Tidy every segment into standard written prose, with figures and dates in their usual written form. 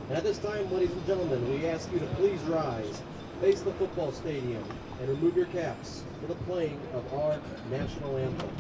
And at this time, ladies and gentlemen, we ask you to please rise, face the football stadium, and remove your caps for the playing of our national anthem.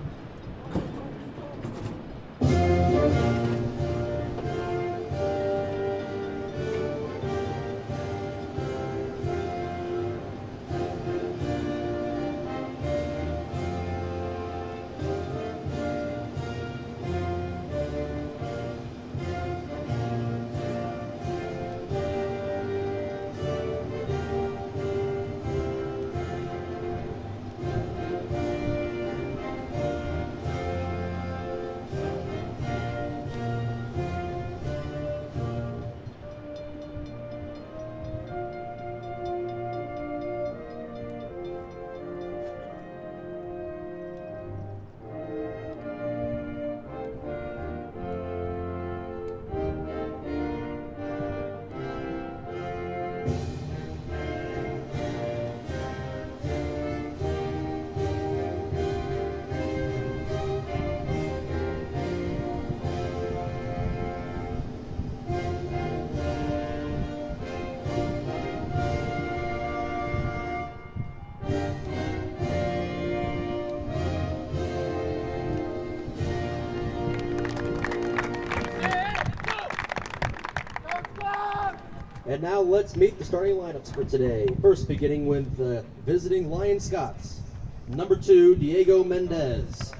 And now let's meet the starting lineups for today. First, beginning with the visiting Lyon Scots. Number 2, Diego Mendez.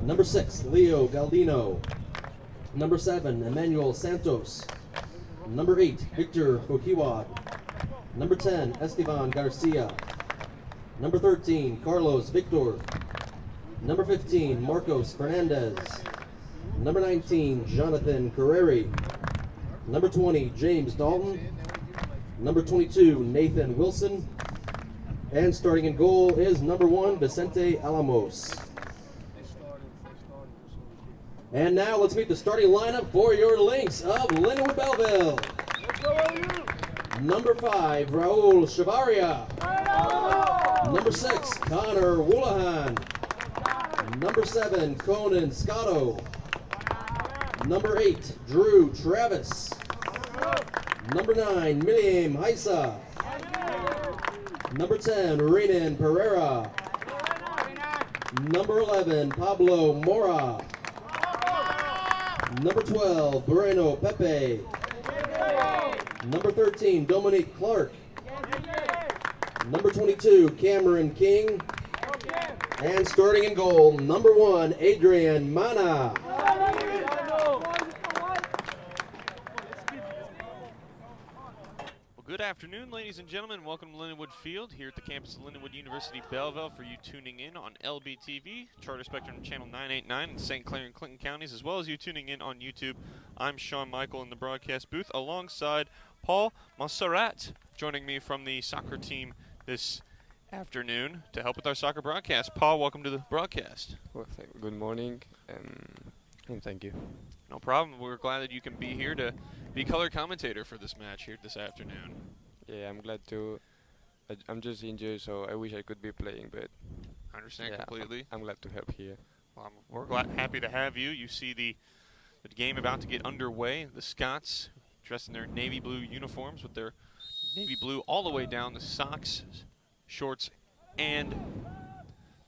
Number 6, Leo Galdino. Number 7, Emmanuel Santos. Number 8, Victor Fokiwad. Number 10, Esteban Garcia. Number 13, Carlos Victor. Number 15, Marcos Fernandez. Number 19, Jonathan Carreri. Number 20, James Dalton. Number 22, Nathan Wilson. And starting in goal is number 1, Vicente Alamos. And now let's meet the starting lineup for your Lynx of Lindenwood Belleville. Number 5, Raul Chavaria. Number 6, Connor Woolahan. Number 7, Conan Scotto. Number 8, Drew Travis. Number 9, Miriam Haisa. Number 10, Renan Pereira. Number 11, Pablo Mora. Number 12, Moreno Pepe. Number 13, Dominique Clark. Number 22, Cameron King. And starting in goal, number 1, Adrian Mana. Good afternoon, ladies and gentlemen. Welcome to Lindenwood Field here at the campus of Lindenwood University, Belleville, for you tuning in on LBTV, Charter Spectrum Channel 989 in St. Clair and Clinton counties, as well as you tuning in on YouTube. I'm Sean Michael in the broadcast booth alongside Paul Monserrat, joining me from the soccer team this afternoon to help with our soccer broadcast. Paul, welcome to the broadcast. Well, good morning, and thank you. No problem. We're glad that you can be here to be color commentator for this match here this afternoon. Yeah, I'm glad to. I'm just injured, so I wish I could be playing, but I understand yeah, completely. I'm glad to help here. Well, we're happy to have you. You see the game about to get underway. The Scots dressed in their navy blue uniforms with their navy blue all the way down the socks, shorts, and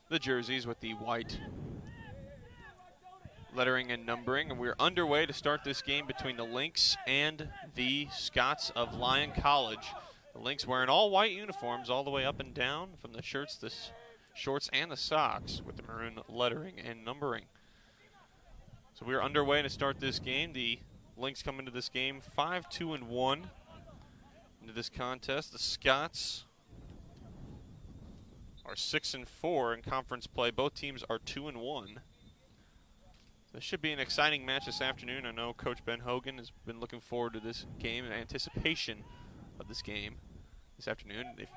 the jerseys with the white lettering and numbering. And we're underway to start this game between the Lynx and the Scots of Lyon College. The Lynx wearing all white uniforms all the way up and down, from the shirts, the shorts, and the socks, with the maroon lettering and numbering. So we're underway to start this game. The Lynx come into this game 5-2-1 into this contest. The Scots are 6-4 in conference play. Both teams are 2-1. This should be an exciting match this afternoon. I know Coach Ben Hogan has been looking forward to this game in anticipation of this game this afternoon. If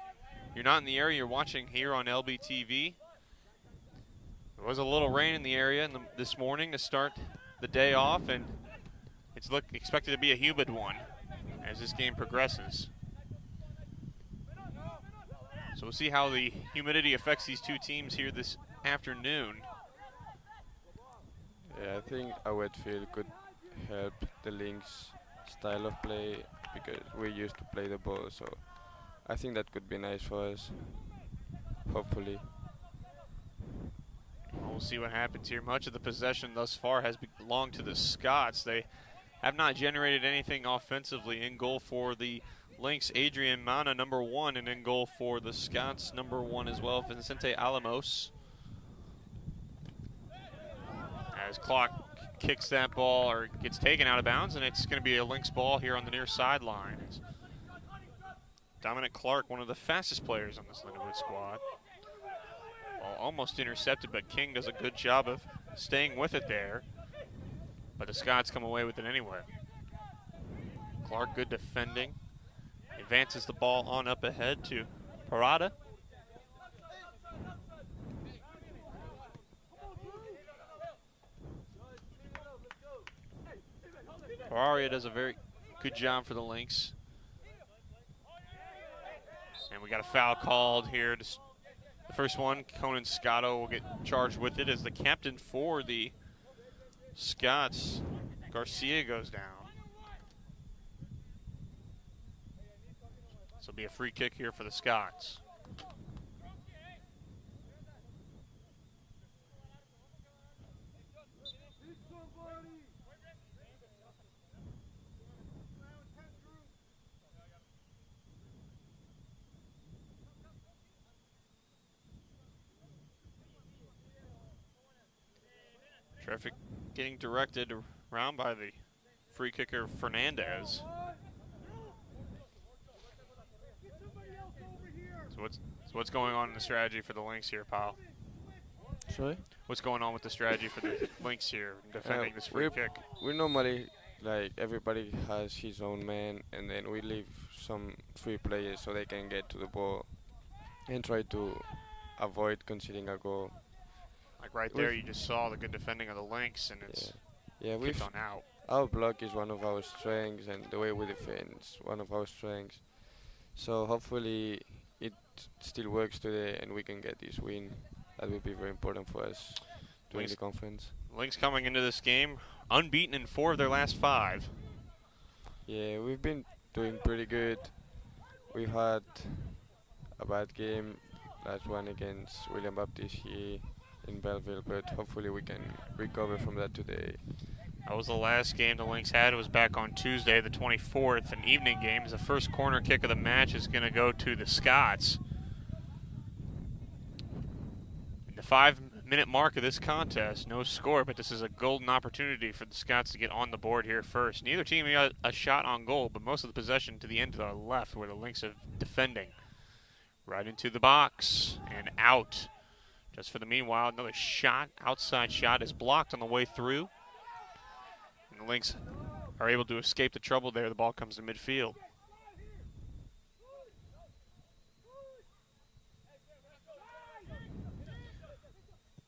you're not in the area, you're watching here on LBTV. There was a little rain in the area this morning to start the day off, and it's expected to be a humid one as this game progresses. So we'll see how the humidity affects these two teams here this afternoon. Yeah, I think a wet field could help the Lynx style of play because we used to play the ball. So I think that could be nice for us. Hopefully. We'll see what happens here. Much of the possession thus far has belonged to the Scots. They have not generated anything offensively. In goal for the Lynx, Adrian Mana, number 1, and in goal for the Scots, number 1 as well, Vicente Alamos. As Clock kicks that ball, or gets taken out of bounds, and it's going to be a Lynx ball here on the near sideline. It's Dominic Clark, one of the fastest players on this Lindenwood squad. Ball almost intercepted, but King does a good job of staying with it there. But the Scots come away with it anyway. Clark, good defending. Advances the ball on up ahead to Parada. Pararia does a very good job for the Lynx. And we got a foul called here. The first one, Conan Scotto will get charged with it as the captain for the Scots, Garcia, goes down. This will be a free kick here for the Scots. Traffic getting directed around by the free kicker Fernandez. So what's going on in the strategy for the Lynx here, pal? Sorry? What's going on with the strategy for the Lynx here defending this free kick? We normally, like, everybody has his own man, and then we leave some free players so they can get to the ball and try to avoid conceding a goal. Like right there, you just saw the good defending of the Lynx, and it's kicked on out. Our block is one of our strengths, and the way we defend is one of our strengths. So hopefully it still works today, and we can get this win. That will be very important for us during the conference. Lynx coming into this game unbeaten in 4 of their last 5. Yeah, we've been doing pretty good. We've had a bad game, last one against William Baptiste here in Belleville, but hopefully we can recover from that today. That was the last game the Lynx had. It was back on Tuesday, the 24th, an evening game. The first corner kick of the match is going to go to the Scots. In the 5-minute mark of this contest, no score, but this is a golden opportunity for the Scots to get on the board here first. Neither team got a shot on goal, but most of the possession to the end of the left where the Lynx are defending. Right into the box and out. Just for the meanwhile, another shot, outside shot, is blocked on the way through. And the Lynx are able to escape the trouble there. The ball comes to midfield.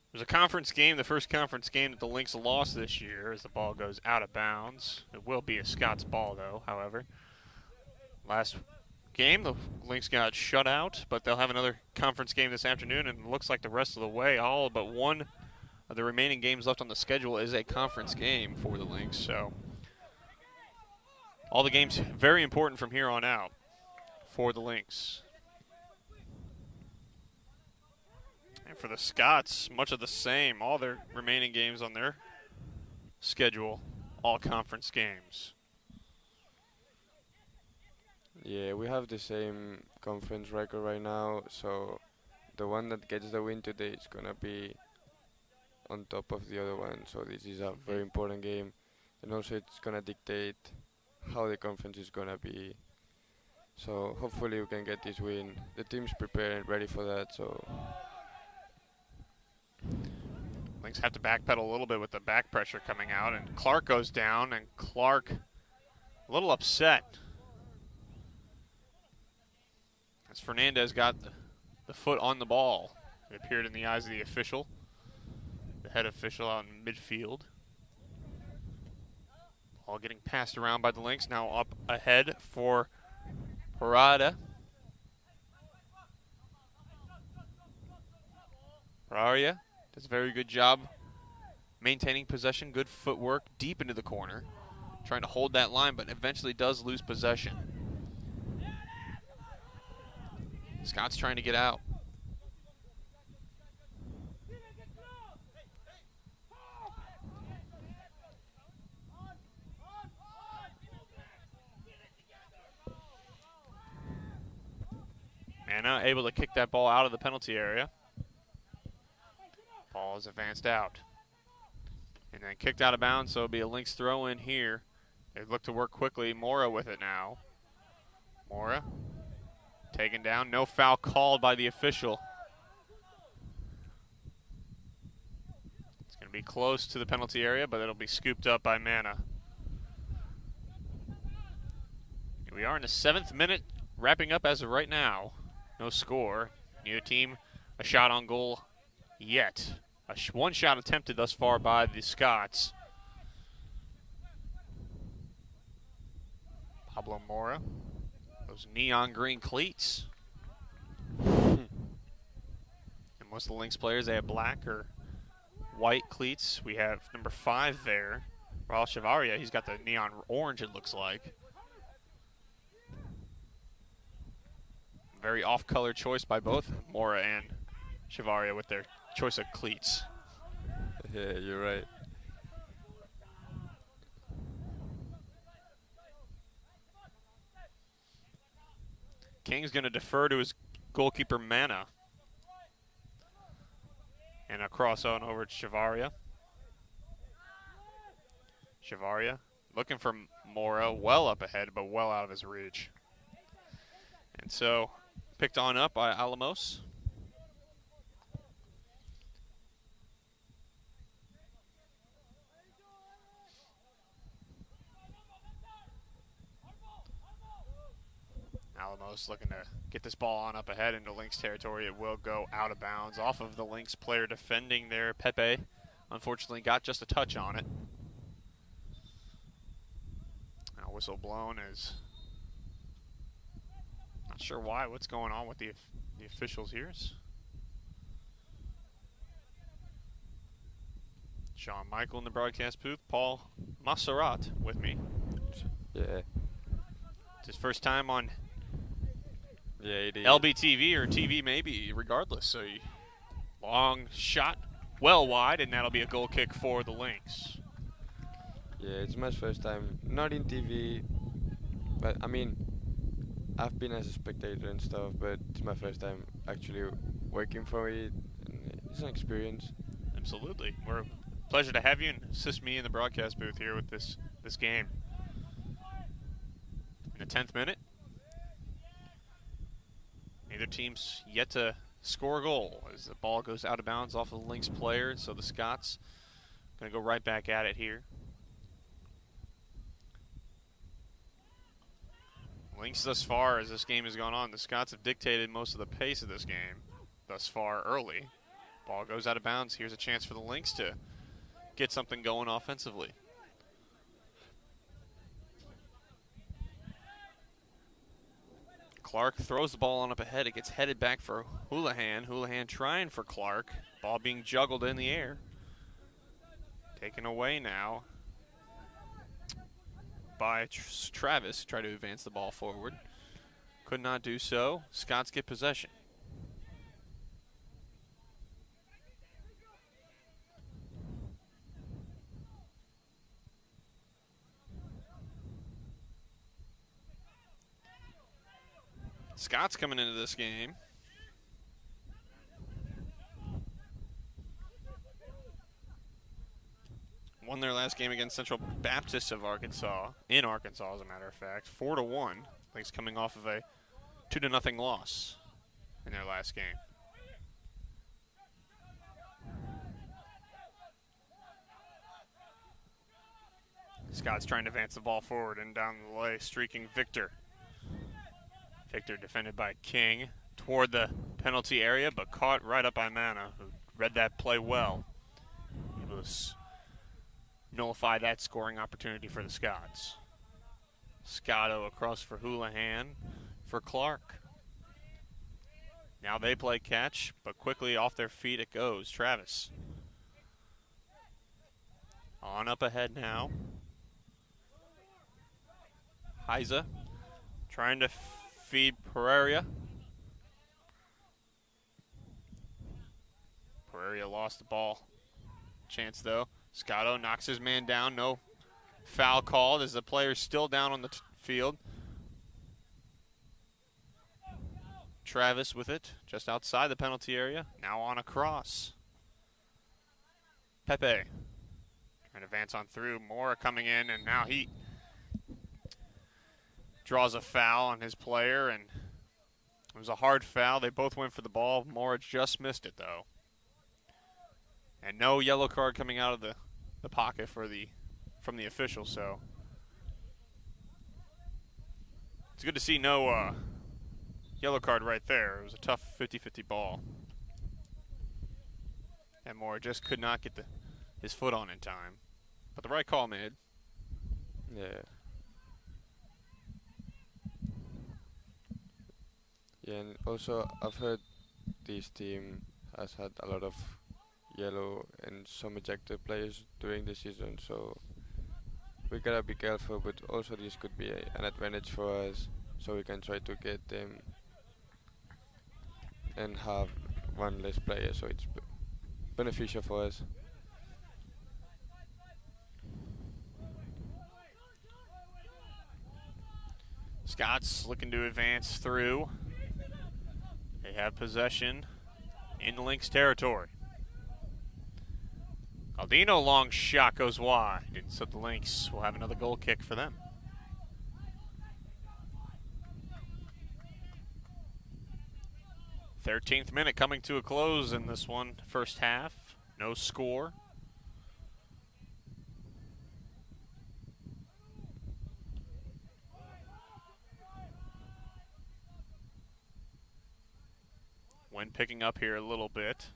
It was a conference game, the first conference game that the Lynx lost this year as the ball goes out of bounds. It will be a Scots ball, though, however. Last game, the Lynx got shut out, but they'll have another conference game this afternoon, and it looks like the rest of the way, all but one of the remaining games left on the schedule is a conference game for the Lynx. So all the games very important from here on out for the Lynx. And for the Scots, much of the same. All their remaining games on their schedule, all conference games. Yeah, we have the same conference record right now, so the one that gets the win today is going to be on top of the other one. So this is a very important game, and also it's going to dictate how the conference is going to be. So hopefully we can get this win. The team's prepared and ready for that. So Lynx have to backpedal a little bit with the back pressure coming out, and Clark goes down, and Clark a little upset. As Fernandez got the foot on the ball. It appeared in the eyes of the official, the head official out in midfield. Ball getting passed around by the Lynx, now up ahead for Parada. Pararia does a very good job maintaining possession, good footwork deep into the corner. trying to hold that line, but eventually does lose possession. Scott's trying to get out. Anna able to kick that ball out of the penalty area. Ball is advanced out. And then kicked out of bounds, so it'll be a Lynx throw in here. They look to work quickly. Mora with it now. Mora taken down. No foul called by the official. It's going to be close to the penalty area, but it'll be scooped up by Mana. We are in the 7th minute, wrapping up as of right now. No score. Neither team a shot on goal yet. One shot attempted thus far by the Scots. Pablo Mora. Those neon green cleats. And most of the Lynx players, they have black or white cleats. We have number 5 there. Raul Chavaria, he's got the neon orange, it looks like. Very off-color choice by both Mora and Chavaria with their choice of cleats. Yeah, you're right. King's going to defer to his goalkeeper, Mana. And a cross on over to Chavaria. Chavaria looking for Mora, well up ahead, but well out of his reach. And so, picked on up by Alamos. Alamos looking to get this ball on up ahead into Lynx territory. It will go out of bounds off of the Lynx player defending there. Pepe, unfortunately, got just a touch on it. Now whistle blown is not sure why. What's going on with the officials here? Sean Michael in the broadcast booth. Paul Masserat with me. Yeah. It's his first time on Yeah, LBTV or TV maybe, regardless. So long shot, well wide, and that'll be a goal kick for the Lynx. Yeah, it's my first time, not in TV, but I mean, I've been as a spectator and stuff, but it's my first time actually working for it, and it's an experience. Absolutely. We're a pleasure to have you and assist me in the broadcast booth here with this game. In the 10th minute, neither team's yet to score a goal as the ball goes out of bounds off of the Lynx player, so the Scots going to go right back at it here. Lynx thus far, as this game has gone on, the Scots have dictated most of the pace of this game thus far early. Ball goes out of bounds. Here's a chance for the Lynx to get something going offensively. Clark throws the ball on up ahead. It gets headed back for Houlihan. Houlihan trying for Clark. Ball being juggled in the air. Taken away now by Travis. Try to advance the ball forward. Could not do so. Scots get possession. Scots coming into this game. Won their last game against Central Baptist of Arkansas, in Arkansas as a matter of fact, 4-1. Lynx coming off of a 2-0 loss in their last game. Scott's trying to advance the ball forward and down the way, streaking Victor. Victor defended by King toward the penalty area, but caught right up by Mana, who read that play well. Able to nullify that scoring opportunity for the Scots. Scotto across for Houlihan for Clark. Now they play catch, but quickly off their feet it goes. Travis. On up ahead now. Heiza trying to feed Pereira. Pereira lost the ball. Chance though. Scotto knocks his man down. No foul called as the player's still down on the field. Travis with it, just outside the penalty area. Now on a cross. Pepe trying to advance on through. Mora coming in, and now he draws a foul on his player, and it was a hard foul. They both went for the ball. Mora just missed it, though. And no yellow card coming out of the pocket from the official, so it's good to see no yellow card right there. It was a tough 50-50 ball. And Mora just could not get his foot on in time. But the right call made. Yeah. Yeah, and also I've heard this team has had a lot of yellow and some ejected players during the season, so we gotta be careful, but also this could be an advantage for us, so we can try to get them and have one less player, so it's beneficial for us. Scots looking to advance through. They have possession in the Lynx territory. Aldino long shot goes wide, and so the Lynx will have another goal kick for them. Thirteenth minute coming to a close in this one, first half. No score. Wind picking up here a little bit.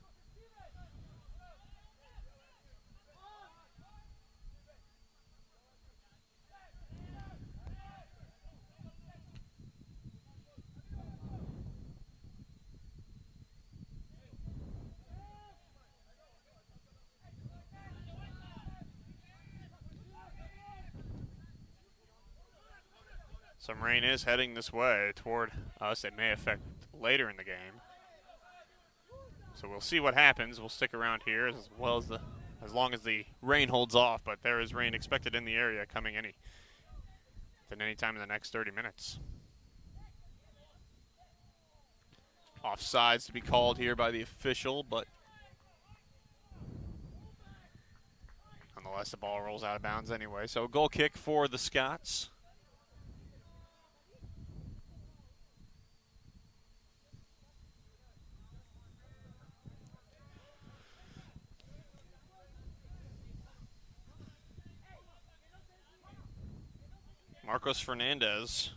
Some rain is heading this way toward us. It may affect later in the game. So we'll see what happens. We'll stick around here as long as the rain holds off, but there is rain expected in the area coming any time in the next 30 minutes. Offsides to be called here by the official, but nonetheless the ball rolls out of bounds anyway. So goal kick for the Scots. Marcos Fernandez,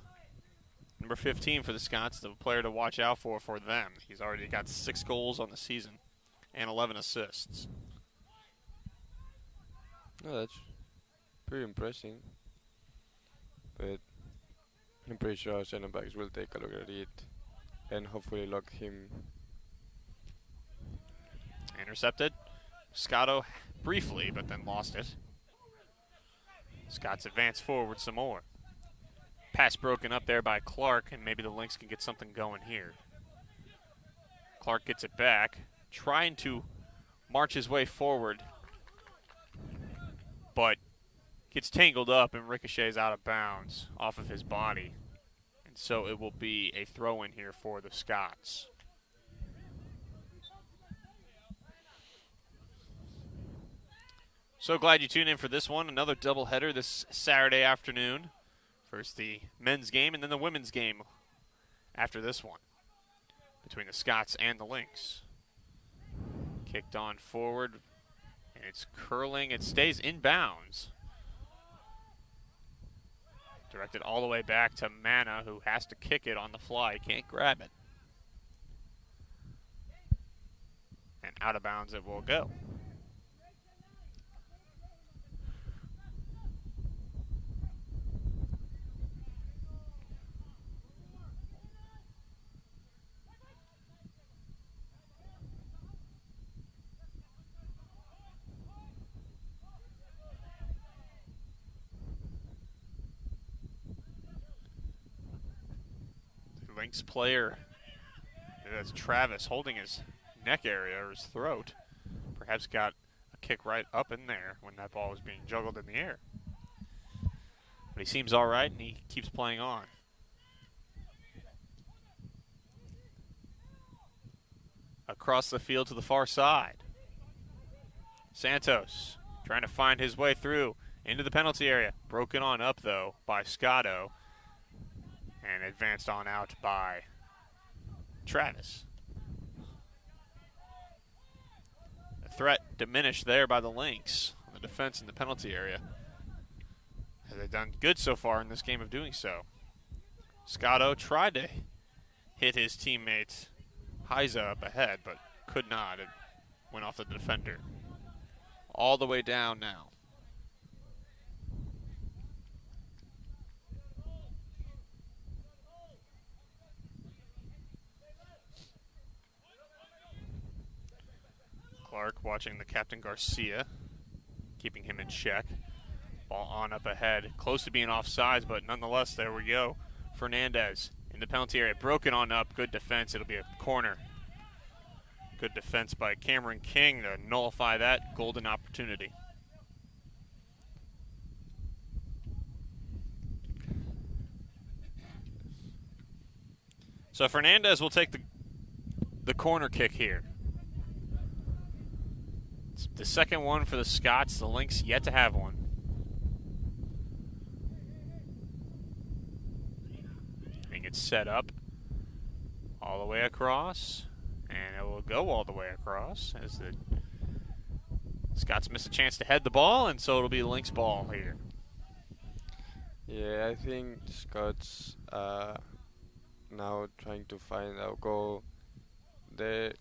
number 15 for the Scots, the player to watch out for them. He's already got 6 goals on the season and 11 assists. Oh, that's pretty impressive. But I'm pretty sure our center backs will take a look at it and hopefully lock him. Intercepted. Scotto briefly, but then lost it. Scots advance forward some more. Pass broken up there by Clark, and maybe the Lynx can get something going here. Clark gets it back, trying to march his way forward, but gets tangled up and ricochets out of bounds off of his body. And so it will be a throw-in here for the Scots. So glad you tuned in for this one. Another doubleheader this Saturday afternoon. First the men's game and then the women's game after this one between the Scots and the Lynx. Kicked on forward, and it's curling. It stays in bounds. Directed all the way back to Mana, who has to kick it on the fly. Can't grab it. And out of bounds it will go. Lynx player. That's Travis holding his neck area or his throat. Perhaps got a kick right up in there when that ball was being juggled in the air. But he seems all right, and he keeps playing on. Across the field to the far side. Santos trying to find his way through into the penalty area. Broken on up, though, by Scotto. And advanced on out by Travis. The threat diminished there by the Lynx on the defense in the penalty area. They've done good so far in this game of doing so. Scotto tried to hit his teammate Heiza up ahead, but could not. It went off the defender. All the way down now. Clark watching the captain Garcia, keeping him in check. Ball on up ahead, close to being offsides, but nonetheless, there we go. Fernandez in the penalty area, broken on up, good defense, it'll be a corner. Good defense by Cameron King to nullify that golden opportunity. So Fernandez will take the corner kick here. It's the second one for the Scots, the Lynx yet to have one. Getting it set up all the way across. And it will go all the way across as the Scots miss a chance to head the ball, and so it'll be the Lynx ball here. Yeah, I think Scots now trying to find our goal. They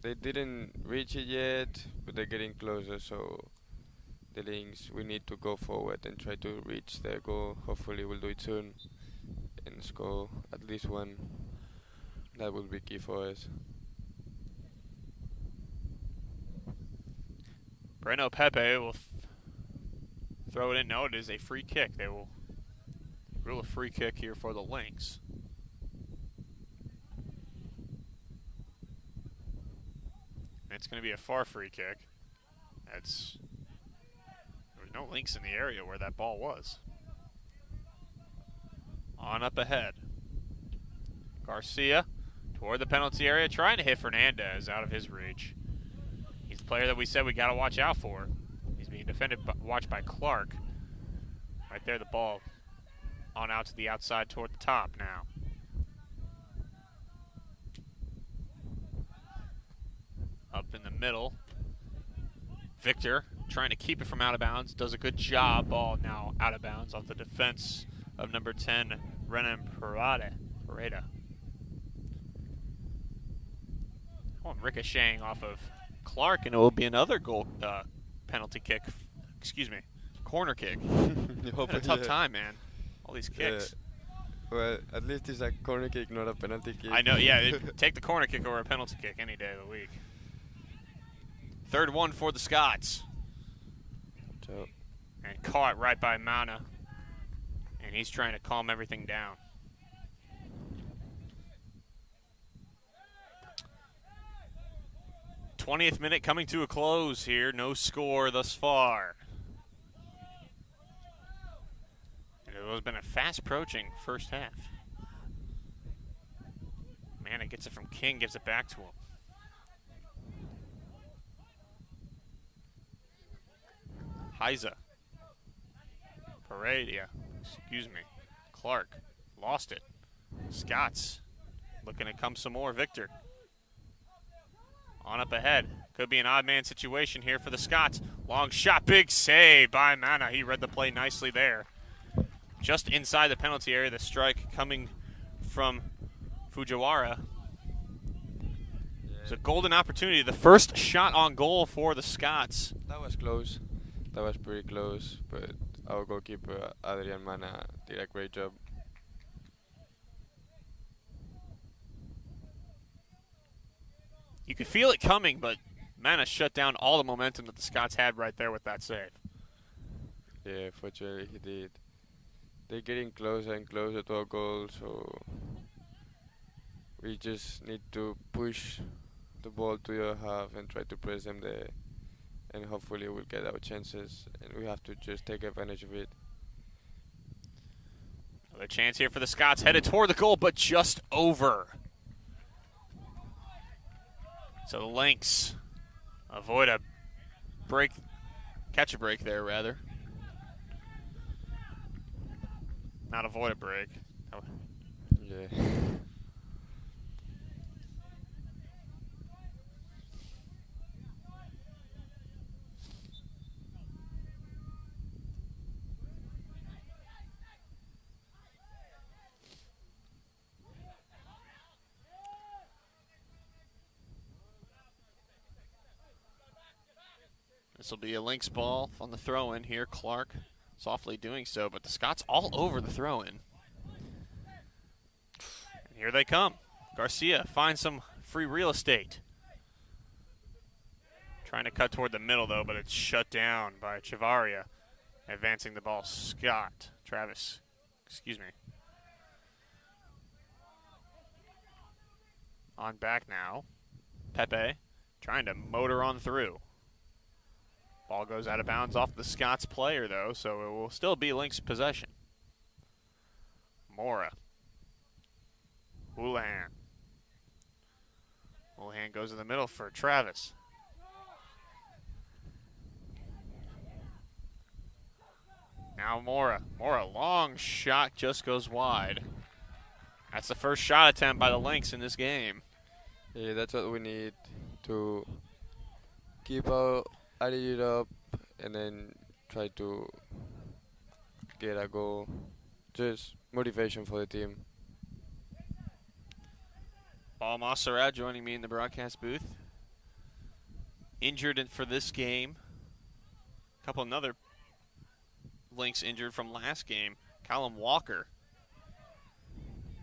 didn't reach it yet, but they're getting closer, so the Lynx, we need to go forward and try to reach their goal. Hopefully we'll do it soon and score at least one. That will be key for us. Breno Pepe will throw it in. No, it is a free kick. They will rule a free kick here for the Lynx. And it's going to be a far free kick. There was no Lynx in the area where that ball was. On up ahead. Garcia toward the penalty area, trying to hit Fernandez out of his reach. He's the player that we said we got to watch out for. He's being watched by Clark. Right there, the ball on out to the outside toward the top now. Up in the middle. Victor trying to keep it from out of bounds. Does a good job. Ball now out of bounds off the defense of number 10, Renan Pareda. Oh, ricocheting off of Clark, and it will be another goal penalty kick. Corner kick. Had a tough time, man. All these kicks. Well, at least it's a corner kick, not a penalty kick. I know, yeah. Take the corner kick over a penalty kick any day of the week. Third one for the Scots. So. And caught right by Mana. And he's trying to calm everything down. '20th minute coming to a close here. No score thus far. And it has been a fast-approaching first half. Mana gets it from King, gives it back to him. Heiza. Paredia. Clark. Lost it. Scots. Looking to come some more. Victor. On up ahead. Could be an odd man situation here for the Scots. Long shot. Big save by Mana. He read the play nicely there. Just inside the penalty area. The strike coming from Fujiwara. It's a golden opportunity. The first shot on goal for the Scots. That was close. That was pretty close, but our goalkeeper, Adrian Mana, did a great job. You could feel it coming, but Mana shut down all the momentum that the Scots had right there with that save. Yeah, fortunately he did. They're getting closer and closer to our goal, so We just need to push the ball to the other half and try to press them there, and hopefully we'll get our chances, and we have to just take advantage of it. Another chance here for the Scots, headed toward the goal, but just over. So the Lynx avoid a break, catch a break there, rather. Not avoid a break. Oh. Yeah. This will be a Lynx ball on the throw-in here. Clark softly doing so, but the Scots all over the throw-in. And here they come. Garcia finds some free real estate. Trying to cut toward the middle, though, but it's shut down by Chavarria. Advancing the ball, Travis, excuse me. On back now. Pepe trying to motor on through. Ball goes out of bounds off the Scots player, though, so it will still be Lynx possession. Mora. Houlihan. Houlihan goes in the middle for Travis. Now Mora. Mora, long shot, just goes wide. That's the first shot attempt by the Lynx in this game. Yeah, that's what we need to keep our attitude up and then try to get a goal. Just motivation for the team. Paul Monserrat joining me in the broadcast booth. Injured for this game. A couple another Lynx injured from last game. Callum Walker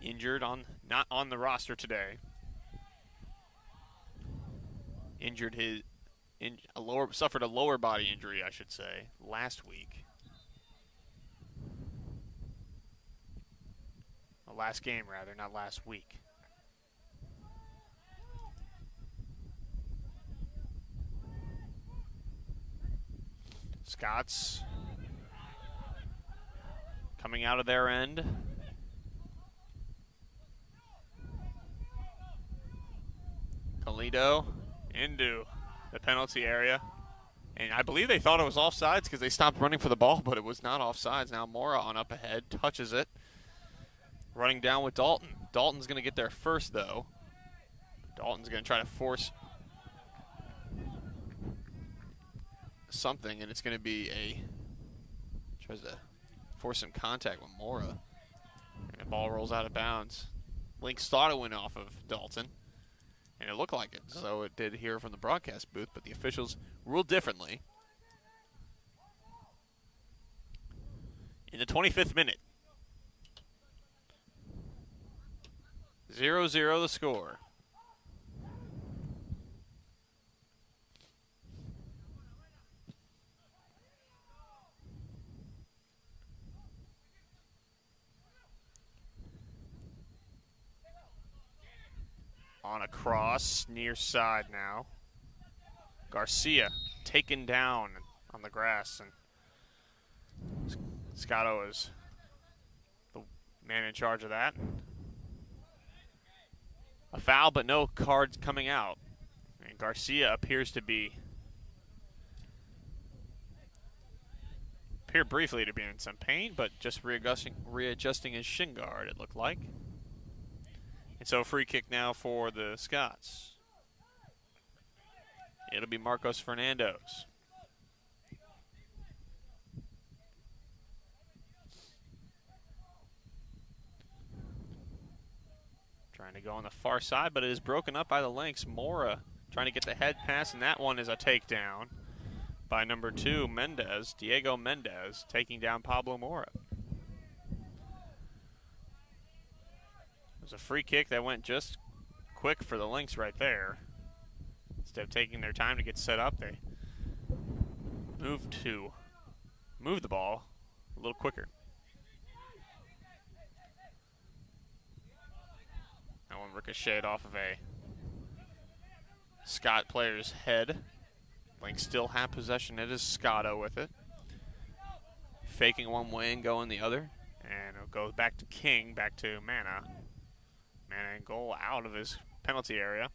injured not on the roster today. Suffered a lower body injury, I should say, last week. Well, last game, rather, not last week. Scots coming out of their end. Kalido into the penalty area. And I believe they thought it was offsides because they stopped running for the ball, but it was not offsides. Now Mora on up ahead, touches it. Running down with Dalton. Dalton's going to get there first, though. Dalton's going to try to force something, and it's going to be tries to force some contact with Mora. And the ball rolls out of bounds. Lynx thought it went off of Dalton. And it looked like it, so it did here from the broadcast booth, but the officials ruled differently. In the 25th minute. 0-0 the score. On a cross, near side now. Garcia taken down on the grass, and Scotto is the man in charge of that. A foul, but no cards coming out. And Garcia appeared briefly to be in some pain, but just readjusting his shin guard, it looked like. And so a free kick now for the Scots. It'll be Marcos Fernando's. Trying to go on the far side, but it is broken up by the Lynx. Mora trying to get the head pass, and that one is a takedown by number 2, Mendez, Diego Mendez, taking down Pablo Mora. It was a free kick that went just quick for the Lynx right there. Instead of taking their time to get set up, they move the ball a little quicker. Now That one ricocheted off of a Scott player's head. Lynx still have possession. It is Scotto with it. Faking one way and going the other. And it'll go back to King, back to Mana. Mana and goal out of his penalty area.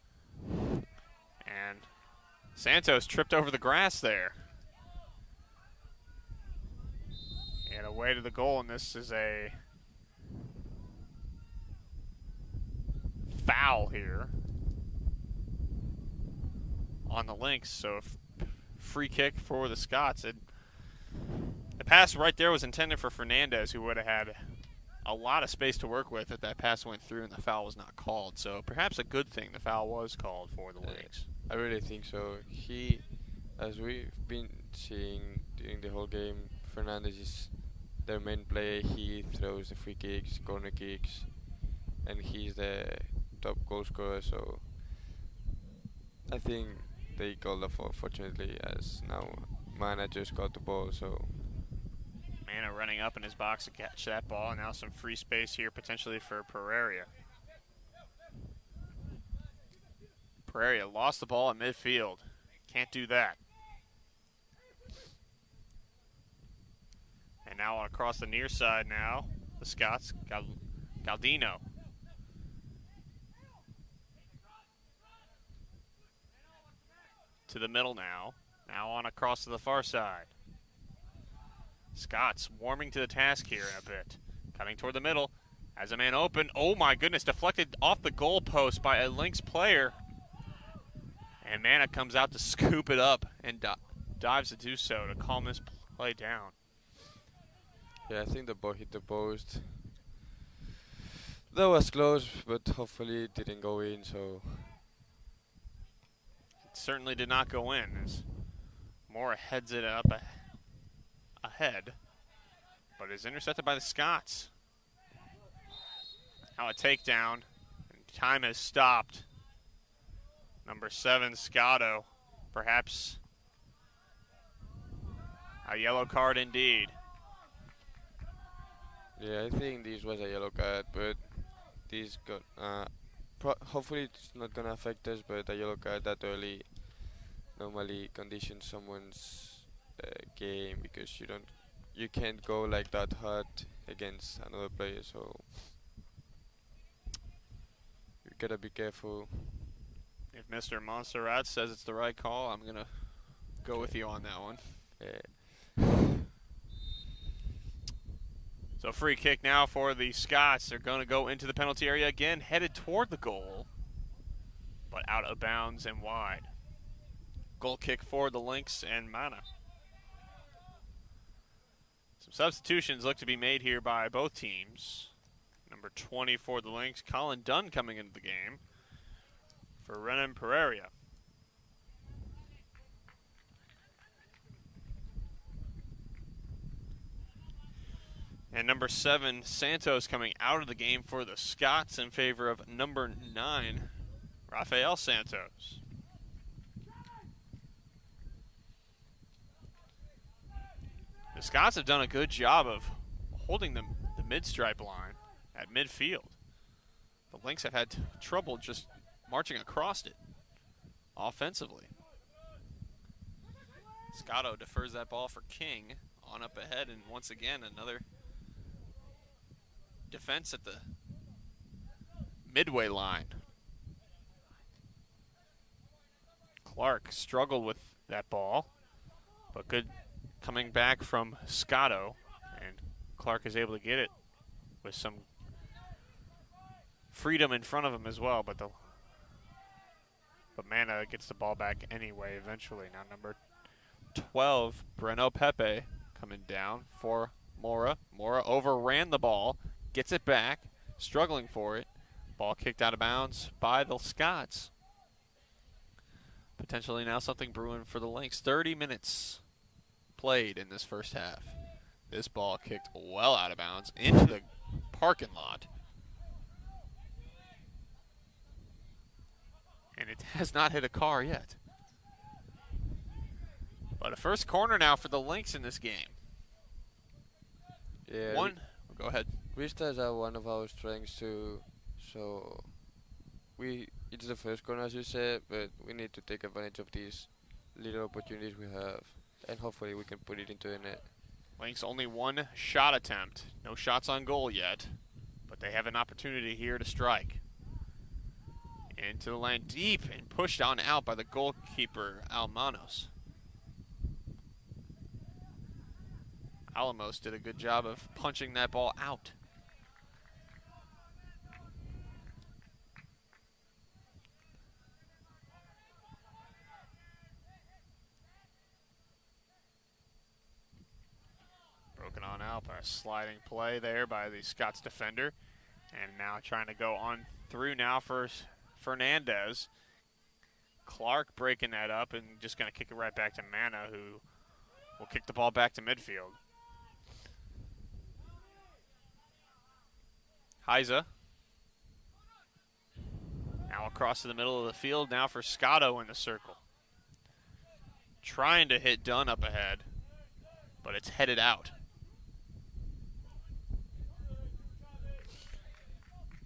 And Santos tripped over the grass there. And away to the goal, and this is a foul here on the Lynx. So free kick for the Scots. The pass right there was intended for Fernandez, who would have had a lot of space to work with if that pass went through and the foul was not called. So perhaps a good thing the foul was called for the Lynx. I really think so. As we've been seeing during the whole game, Fernandez is their main player. He throws the free kicks, corner kicks, and he's the top goal scorer. So I think they called the foul, fortunately, as now Mana just got the ball. So Mana running up in his box to catch that ball, and now some free space here potentially for Pereira. Pereira lost the ball at midfield. Can't do that. And now across the near side now, the Scots, Galdino. To the middle now. Now on across to the far side. Scots warming to the task here in a bit. Cutting toward the middle. Has a man open. Oh my goodness, deflected off the goalpost by a Lynx player. And Mana comes out to scoop it up and dives to do so to calm this play down. Yeah, I think the ball hit the post. That was close, but hopefully it didn't go in, so it certainly did not go in as Mora heads it up ahead, but is intercepted by the Scots. Now a takedown, and time has stopped. Number 7, Scotto, perhaps a yellow card indeed. yeah, I think this was a yellow card, but this got hopefully it's not gonna affect us, but a yellow card that early normally conditions someone's game, because you can't go like that hard against another player, so you gotta be careful. If Mr. Montserrat says it's the right call, I'm going to go with you on that one. Yeah. So free kick now for the Scots. They're going to go into the penalty area again, headed toward the goal, but out of bounds and wide. Goal kick for the Lynx and Mana. Some substitutions look to be made here by both teams. Number 20 for the Lynx, Colin Dunn coming into the game for Renan Pereira. And number 7, Santos, coming out of the game for the Scots in favor of number 9, Rafael Santos. The Scots have done a good job of holding the mid-stripe line at midfield. The Lynx have had trouble just marching across it offensively. Scotto defers that ball for King on up ahead, and once again another defense at the midway line. Clark struggled with that ball, but good coming back from Scotto, and Clark is able to get it with some freedom in front of him as well, but Mana gets the ball back anyway eventually. Now number 12, Breno Pepe, coming down for Mora. Mora overran the ball, gets it back, struggling for it. Ball kicked out of bounds by the Scots. Potentially now something brewing for the Lynx. 30 minutes played in this first half. This ball kicked well out of bounds into the parking lot. And it has not hit a car yet. But a first corner now for the Lynx in this game. Yeah. Go ahead. Vistas are one of our strengths too, so it's the first corner, as you said, but we need to take advantage of these little opportunities we have, and hopefully we can put it into the net. Lynx only one shot attempt. No shots on goal yet, but they have an opportunity here to strike. Into the lane deep and pushed on out by the goalkeeper, Almanos. Alamos did a good job of punching that ball out. Broken on out by a sliding play there by the Scots defender. And now trying to go on through now for Fernandez. Clark breaking that up and just going to kick it right back to Mana, who will kick the ball back to midfield. Heiza. Now across to the middle of the field, now for Scotto in the circle. Trying to hit Dunn up ahead, but it's headed out.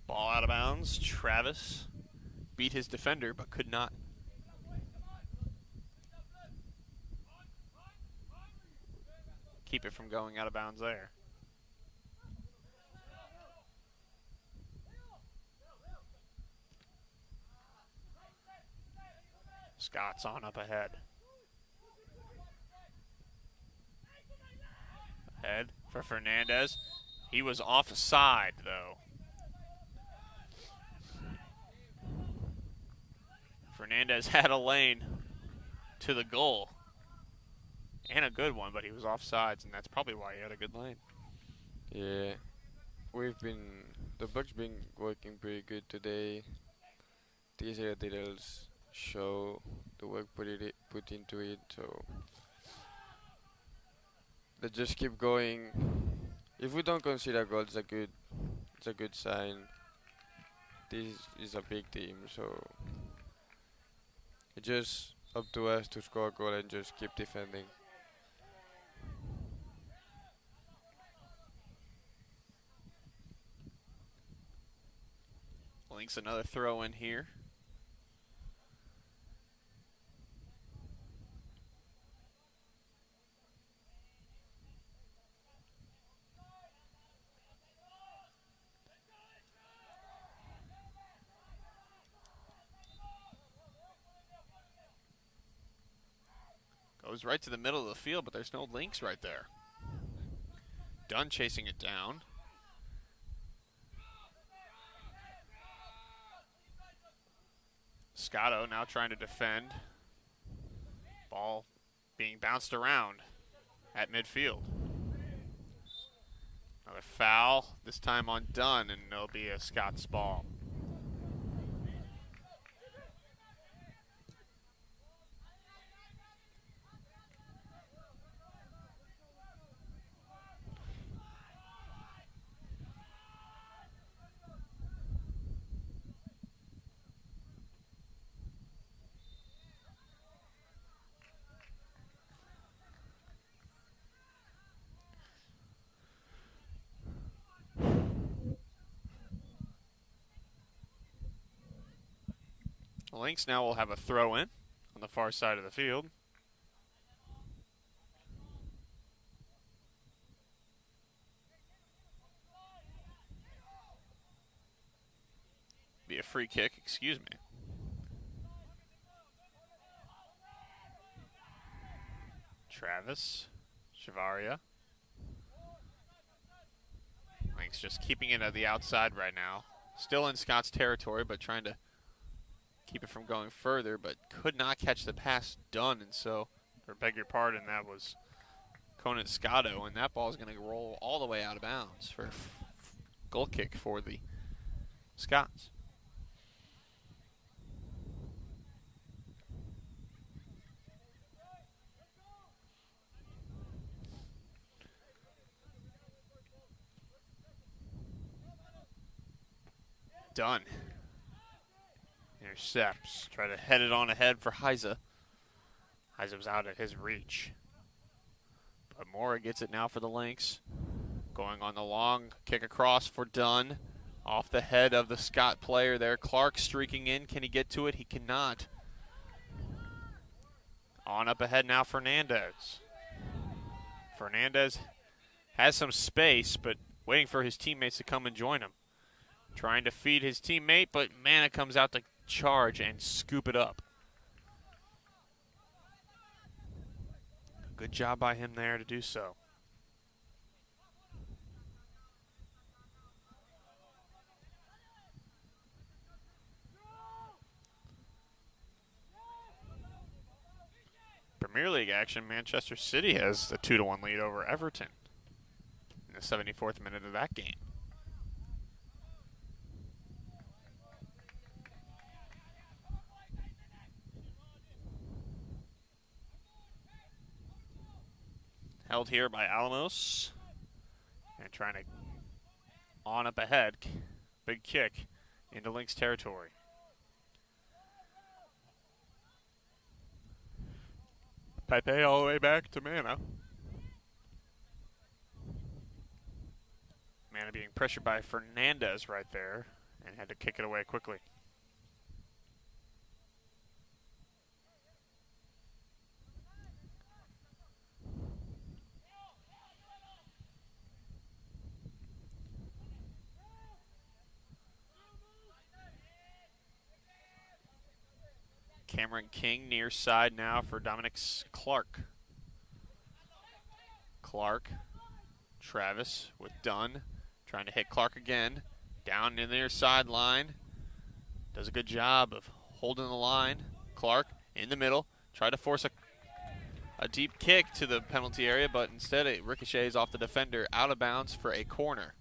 Ball out of bounds. Travis beat his defender, but could not keep it from going out of bounds there. Scots on up ahead. Ahead for Fernandez. He was offside, though. Fernandez had a lane to the goal. And a good one, but he was offsides, and that's probably why he had a good lane. Yeah, the back's been working pretty good today. These are details show the work put into it, so let's just keep going. If we don't consider goal, it's a good sign. This is a big team, so it's just up to us to score a goal and just keep defending. Lynx another throw in here. Goes right to the middle of the field, but there's no Lynx right there. Dunn chasing it down. Scotto now trying to defend. Ball being bounced around at midfield. Another foul, this time on Dunn, and it'll be a Scots ball. Lynx now will have a throw in on the far side of the field. Be a free kick, excuse me. Travis, Chavaria. Lynx just keeping it at the outside right now. Still in Scots territory, but trying to keep it from going further, but could not catch the pass done, and so, or beg your pardon, that was Conan Scotto, and that ball is going to roll all the way out of bounds for a goal kick for the Scots. Done. Intercepts. Try to head it on ahead for Heiza. Heiza was out at his reach. But Mora gets it now for the Lynx. Going on the long kick across for Dunn. Off the head of the Scott player there. Clark streaking in. Can he get to it? He cannot. On up ahead now, Fernandez. Fernandez has some space, but waiting for his teammates to come and join him. Trying to feed his teammate, but Mana comes out to charge and scoop it up. Good job by him there to do so. Premier League action, Manchester City has the 2-1 lead over Everton in the 74th minute of that game. Held here by Alamos. And trying to on up ahead. Big kick into Lynx territory. Pepe all the way back to Mana. Mana being pressured by Fernandez right there and had to kick it away quickly. Cameron King near side now for Dominic Clark. Clark, Travis with Dunn, trying to hit Clark again. Down in the near sideline. Does a good job of holding the line. Clark in the middle, try to force a deep kick to the penalty area, but instead it ricochets off the defender out of bounds for a corner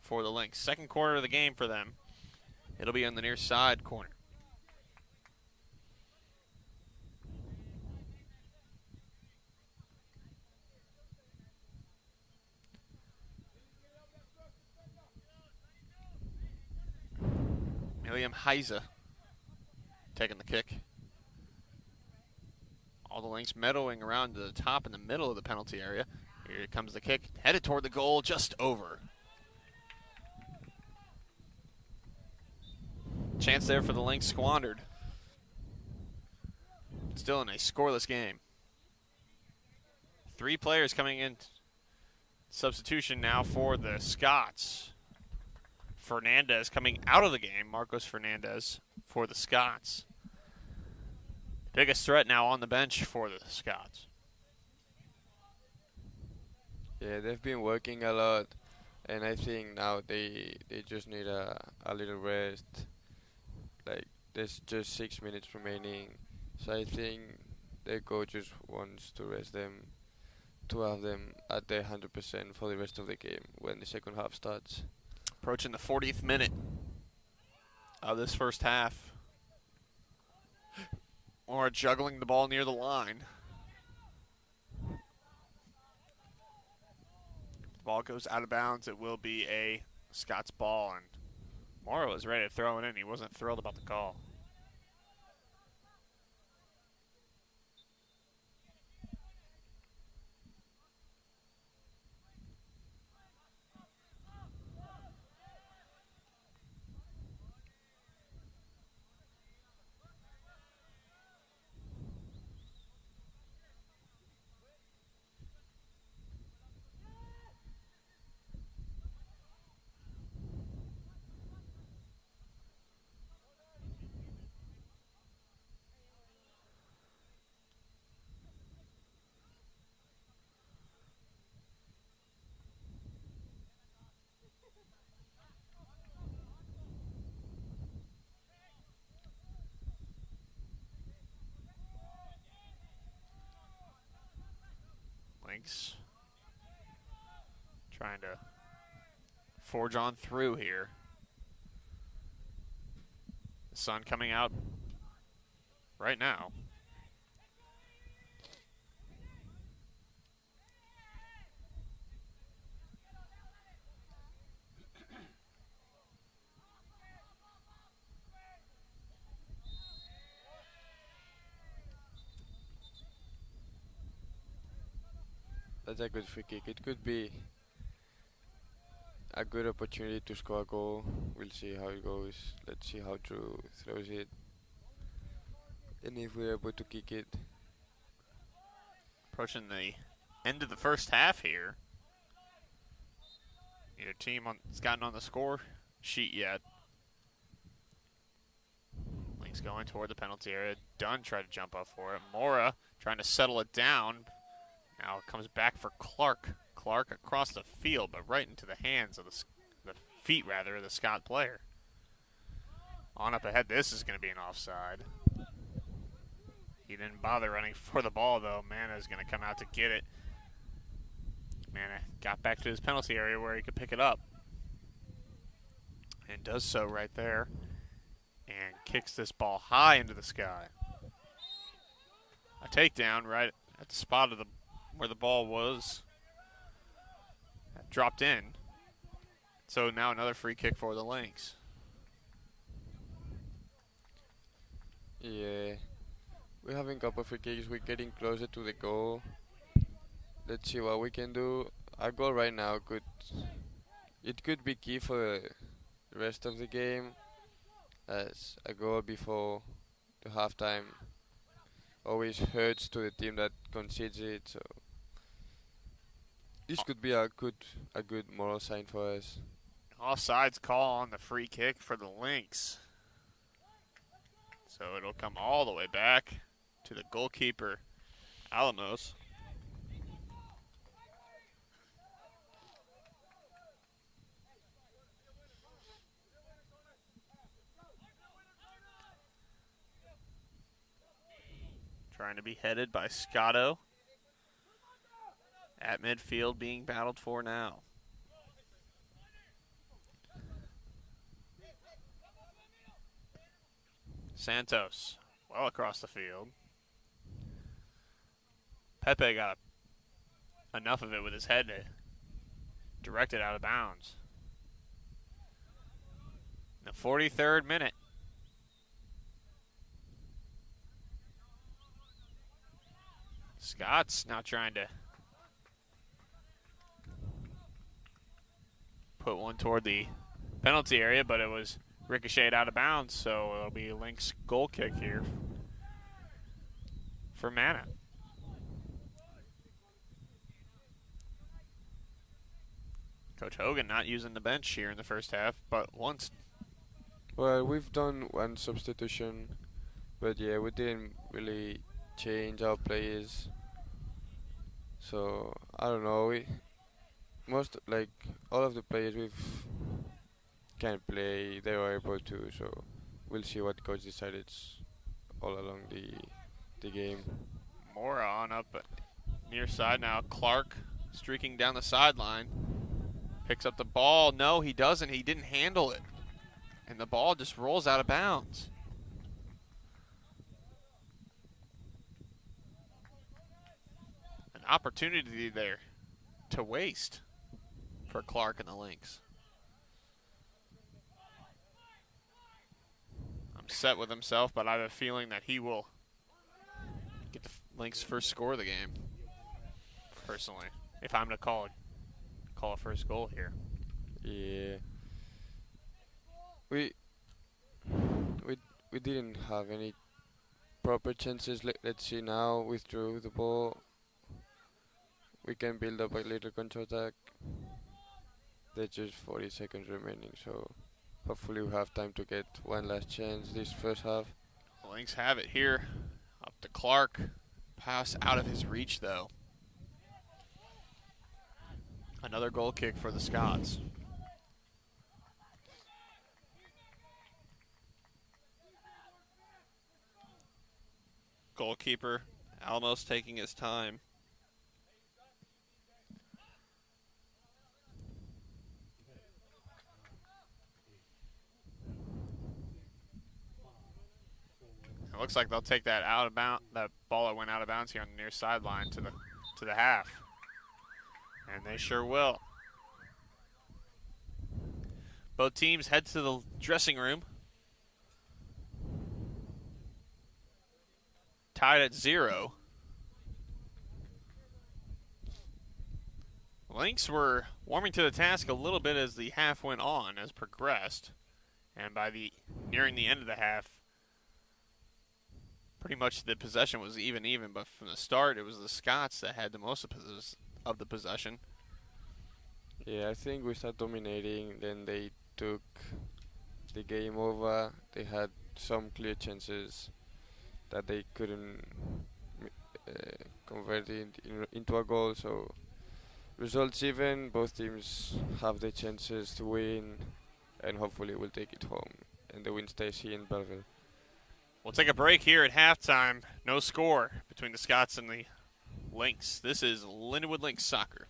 for the Lynx. Second corner of the game for them. It'll be on the near side corner. William Heise taking the kick. All the Lynx meadowing around to the top in the middle of the penalty area. Here comes the kick, headed toward the goal, just over. Chance there for the Lynx squandered. Still in a scoreless game. 3 players coming in substitution now for the Scots. Fernandez coming out of the game, Marcos Fernandez for the Scots. Biggest threat now on the bench for the Scots. Yeah, they've been working a lot, and I think now they just need a little rest. Like, there's just 6 minutes remaining, so I think their coach just wants to rest them, to have them at their 100% for the rest of the game when the second half starts. Approaching the 40th minute of this first half. Or juggling the ball near the line. The ball goes out of bounds. It will be a Scots ball, and Morrow is ready to throw it in. He wasn't thrilled about the call. Lynx trying to forge on through here. The sun coming out right now. That's a good free kick. It could be a good opportunity to score a goal. We'll see how it goes. Let's see how Drew throws it. And if we're able to kick it. Approaching the end of the first half here. Neither team has gotten on the score sheet yet. Lynx going toward the penalty area. Dunn tried to jump up for it. Mora trying to settle it down. Now it comes back for Clark. Clark across the field, but right into the hands of the feet, rather, of the Scott player. On up ahead. This is going to be an offside. He didn't bother running for the ball, though. Mana is going to come out to get it. Mana got back to his penalty area where he could pick it up. And does so right there. And kicks this ball high into the sky. A takedown right at the spot of where the ball was. Dropped in. So now another free kick for the Lynx. Yeah. We're having a couple free kicks. We're getting closer to the goal. Let's see what we can do. Our goal right now it could be key for the rest of the game, as a goal before the halftime always hurts to the team that concedes it. So this could be a good moral sign for us. Offsides call on the free kick for the Lynx. So it'll come all the way back to the goalkeeper, Alamos. Trying to be headed by Scotto. At midfield being battled for now. Santos, well across the field. Pepe got enough of it with his head to direct it out of bounds. The 43rd minute. Scots now trying to put one toward the penalty area, but it was ricocheted out of bounds, so it'll be a Lynx goal kick here for Mana. Coach Hogan not using the bench here in the first half, but once. Well, we've done one substitution, but yeah, we didn't really change our players. So I don't know. All of the players can play. They were able to. So we'll see what coach decided all along the game. Mora on up near side now. Clark streaking down the sideline. Picks up the ball. No, he doesn't. He didn't handle it. And the ball just rolls out of bounds. An opportunity there to waste for Clark and the Lynx. I'm set with himself, but I have a feeling that he will get the Lynx first score of the game, personally, if I'm going to call a first goal here. Yeah. We didn't have any proper chances. Let's see now. Withdrew the ball. We can build up a little counter-attack. There's just 40 seconds remaining, so hopefully we have time to get one last chance this first half. The Lynx have it here. Up to Clark. Pass out of his reach, though. Another goal kick for the Scots. Goalkeeper Alamos taking his time. It looks like they'll take that that ball that went out of bounds here on the near sideline to the half. And they sure will. Both teams head to the dressing room. Tied at 0. Lynx were warming to the task a little bit as the half went on, as progressed, and by nearing the end of the half, pretty much the possession was even. But from the start, it was the Scots that had the most of the possession. Yeah, I think we started dominating. Then they took the game over. They had some clear chances that they couldn't convert into a goal. So results even. Both teams have the chances to win, and hopefully we'll take it home. And the win stays here in Belleville. We'll take a break here at halftime. No score between the Scots and the Lynx. This is Lindenwood Lynx Soccer.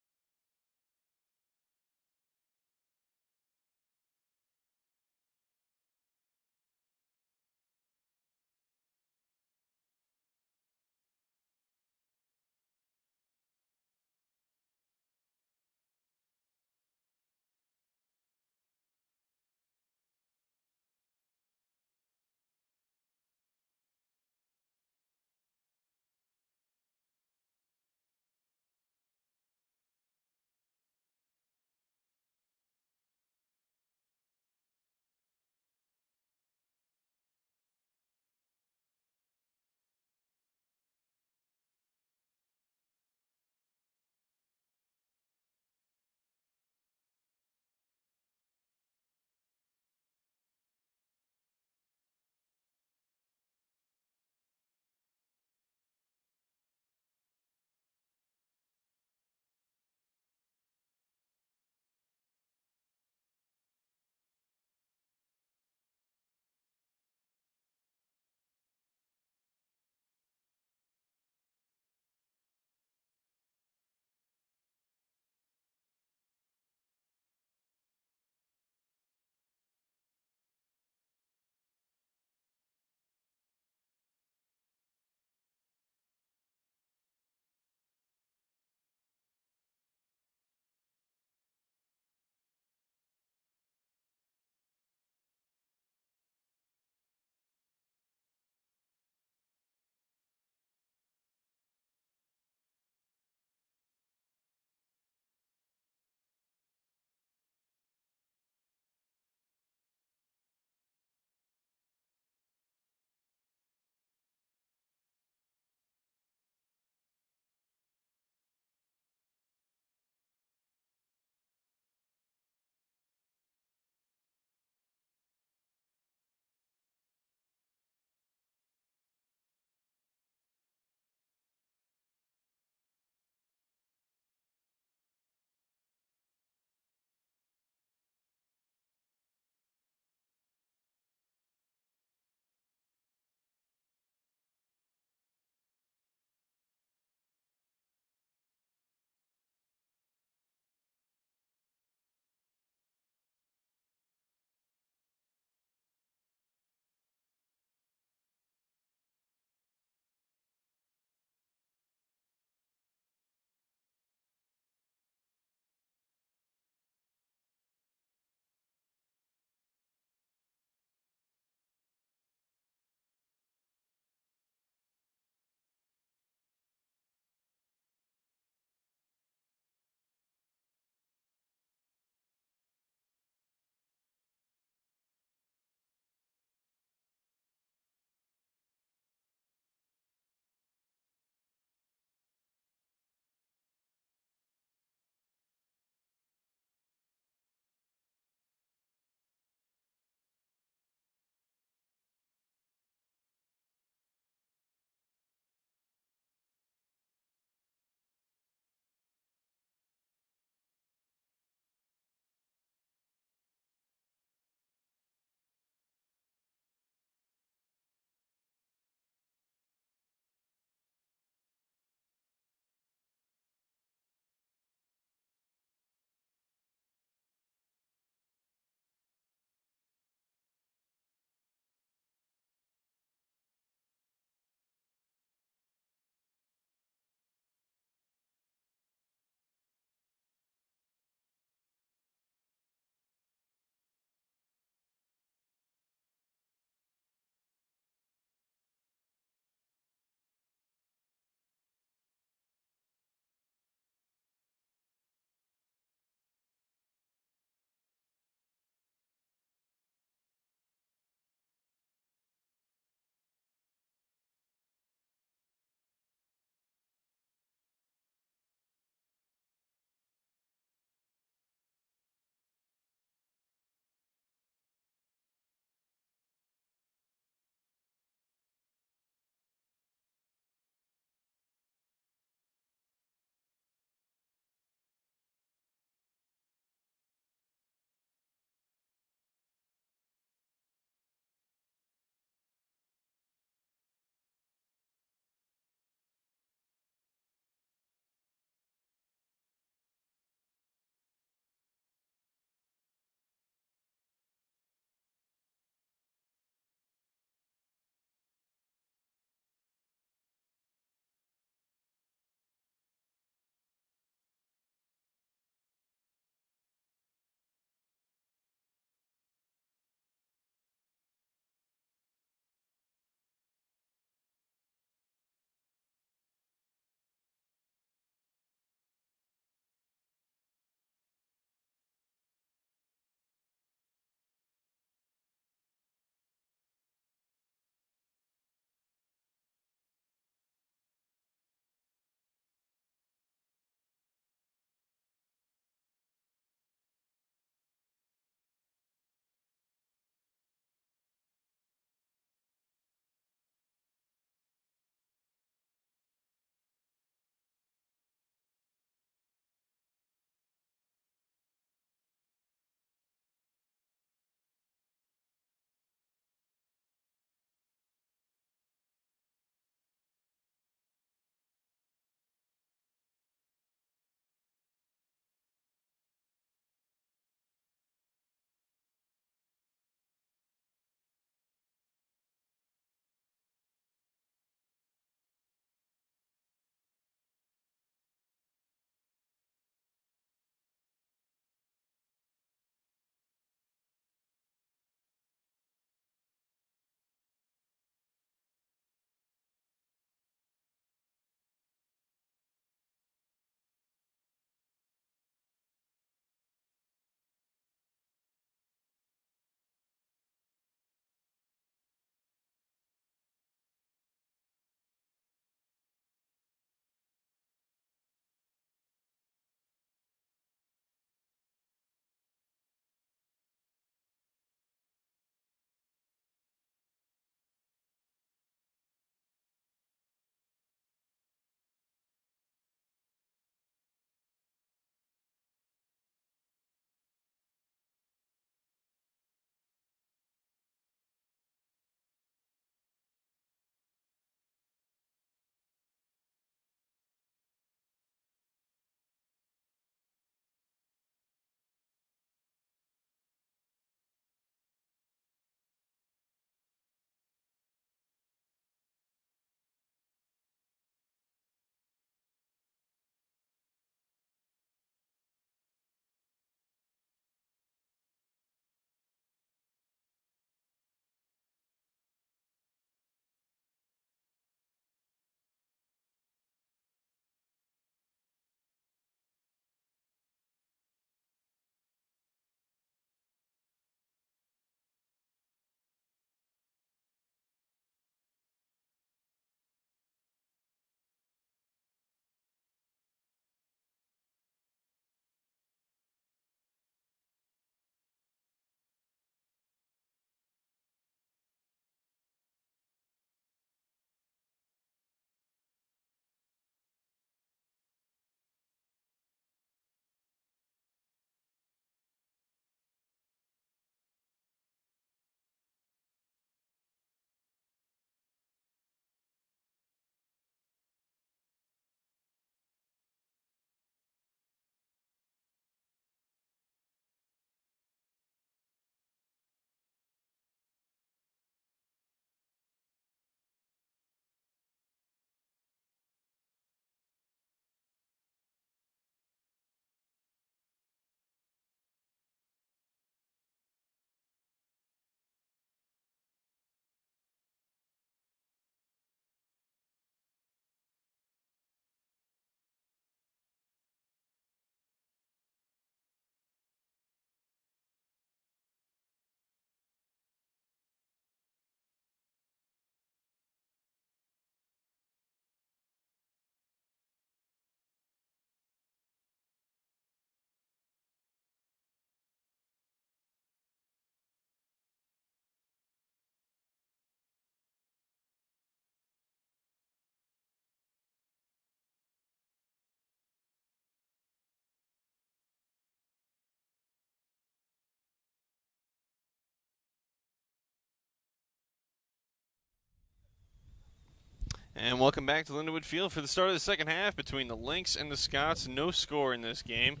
And welcome back to Lindenwood Field for the start of the second half between the Lynx and the Scots. No score in this game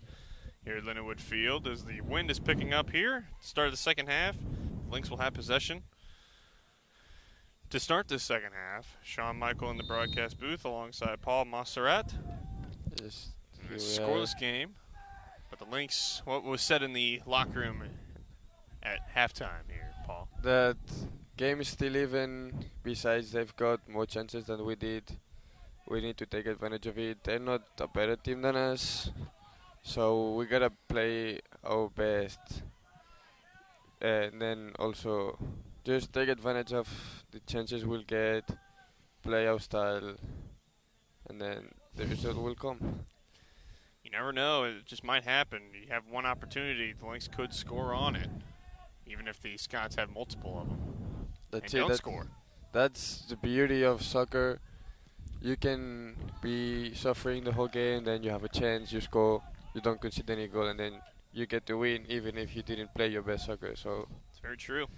here at Lindenwood Field as the wind is picking up here. Start of the second half. Lynx will have possession. To start this second half, Sean Michael in the broadcast booth alongside Paul Masserat. Yes. Scoreless game. But the Lynx, what was said in the locker room at halftime here, Paul? That game is still even. Besides, they've got more chances than we did. We need to take advantage of it. They're not a better team than us, so we gotta play our best. And then also just take advantage of the chances we'll get, play our style, and then the result will come. You never know. It just might happen. You have one opportunity. The Lynx could score on it, even if the Scots have multiple of them. That's and it. Don't score. That's the beauty of soccer. You can be suffering the whole game, then you have a chance, you score, you don't concede any goal, and then you get to win even if you didn't play your best soccer. So it's very true.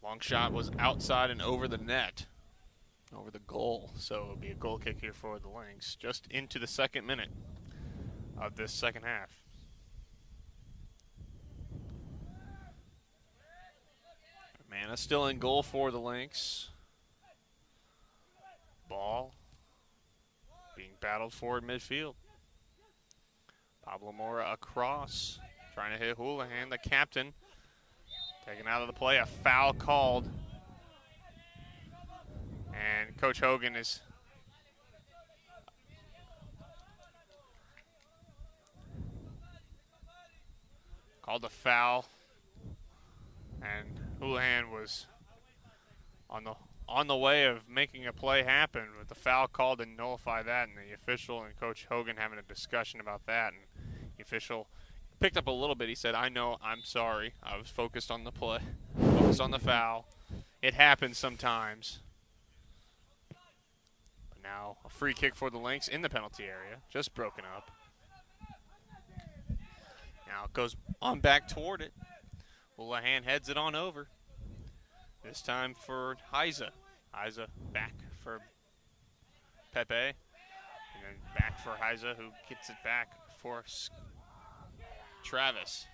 Long shot was outside and over the net, over the goal. So it'll be a goal kick here for the Lynx, just into the second minute of this second half. Mana still in goal for the Lynx. Ball being battled for in midfield. Pablo Mora across, trying to hit Houlihan, the captain. Taken out of the play, a foul called. And Coach Hogan is called a foul. And Houlihan was on the way of making a play happen, with the foul called to nullify that, and the official and Coach Hogan having a discussion about that. And the official picked up a little bit. He said, "I know, I'm sorry. I was focused on the play, focused on the foul. It happens sometimes." But now a free kick for the Lynx in the penalty area, just broken up. Now it goes on back toward it. Houlihan heads it on over. This time for Heiza. Heiza back for Pepe. And then back for Heiza, who gets it back for Travis.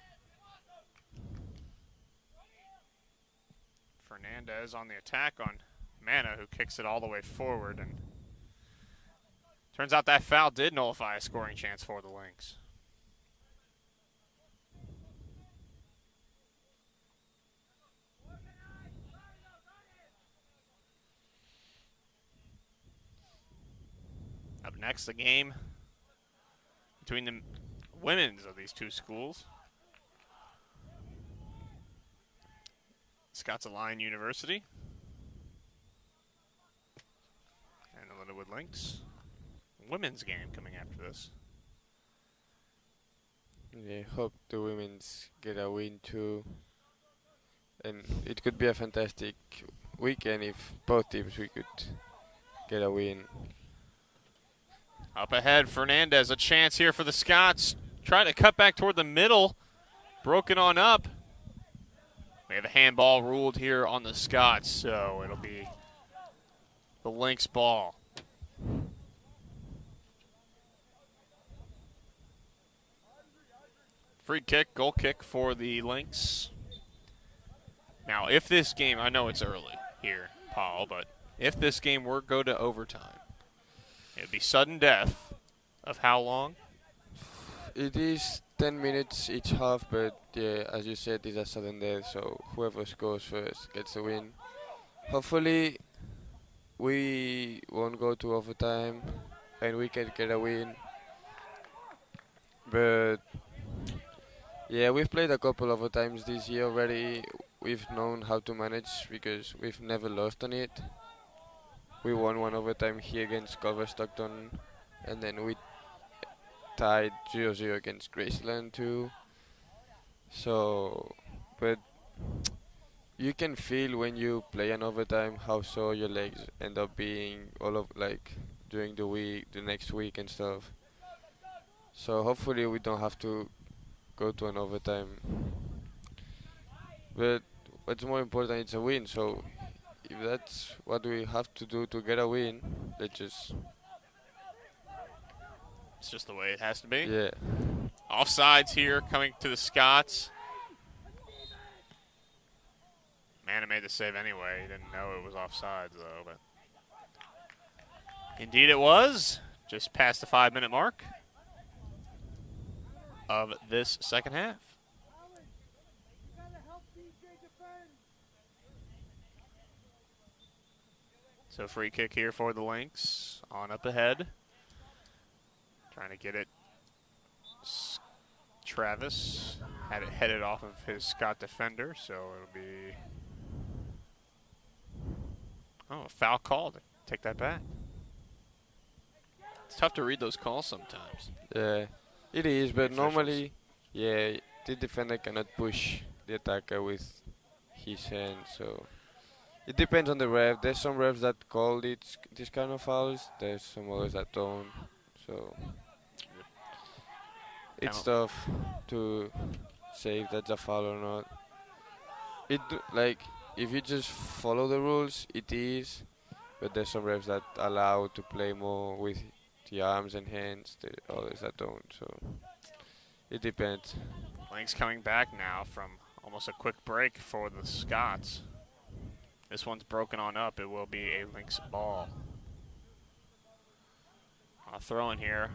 Fernandez on the attack on Mana, who kicks it all the way forward. And turns out that foul did nullify a scoring chance for the Lynx. Up next, the game between the women's of these two schools. Scots of Lyon University and the Lindenwood Lynx. Women's game coming after this. yeah, hope the women's get a win too. And it could be a fantastic weekend if both teams we could get a win. Up ahead, Fernandez, a chance here for the Scots. Try to cut back toward the middle. Broken on up. We have a handball ruled here on the Scots, so it'll be the Lynx ball. Free kick, goal kick for the Lynx. Now, if this game, I know it's early here, Paul, but if this game were to go to overtime, it would be sudden death of how long? It is 10 minutes each half, but yeah, as you said, it's a sudden death, so whoever scores first gets the win. Hopefully, we won't go to overtime and we can get a win. But yeah, we've played a couple of overtimes this year already. We've known how to manage because we've never lost on it. We won one overtime here against Culver Stockton, and then we tied 0-0 against Graceland too. So, but you can feel when you play an overtime how sore your legs end up being all of like during the week, the next week and stuff. So hopefully we don't have to go to an overtime. But what's more important, it's a win. So if that's what we have to do to get a win, let's just It's just the way it has to be. yeah. Offsides here coming to the Scots. Mana made the save anyway. He didn't know it was offsides, though. But indeed it was. Just past the 5-minute mark of this second half. So free kick here for the Lynx. On up ahead. Trying to get it. Travis had it headed off of his Scott defender, so it'll be... Oh, a foul called. Take that back. It's tough to read those calls sometimes. Yeah, it is, but Officials. normally, yeah, the defender cannot push the attacker with his hand, so it depends on the ref. There's some refs that call this kind of fouls, there's some others that don't, so it's tough to say if that's a foul or not. Like, if you just follow the rules, it is, but there's some refs that allow to play more with the arms and hands, the others that don't, so it depends. Lynx coming back now from almost a quick break for the Scots. This one's broken on up. It will be a Lynx ball. I'll throw in here.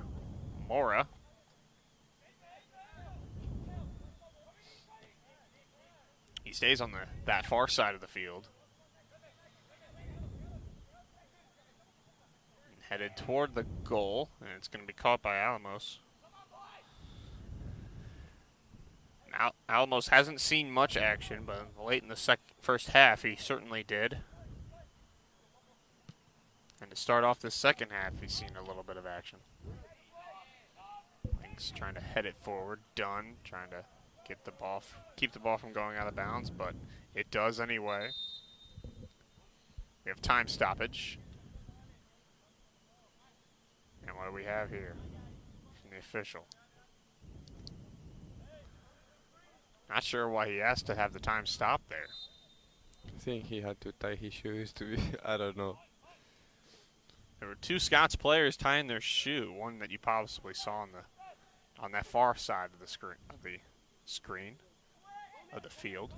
Mora. He stays on that far side of the field. Headed toward the goal, and it's going to be caught by Alamos. Now, Alamos hasn't seen much action, but late in the first half, he certainly did. And to start off the second half, he's seen a little bit of action. Lynx trying to head it forward. Dunn trying to get the ball, keep the ball from going out of bounds, but it does anyway. We have time stoppage. And what do we have here from the official? Not sure why he asked to have the time stop there. I think he had to tie his shoes to be, I don't know. There were two Scots players tying their shoe, one that you possibly saw on that far side of the screen of the field.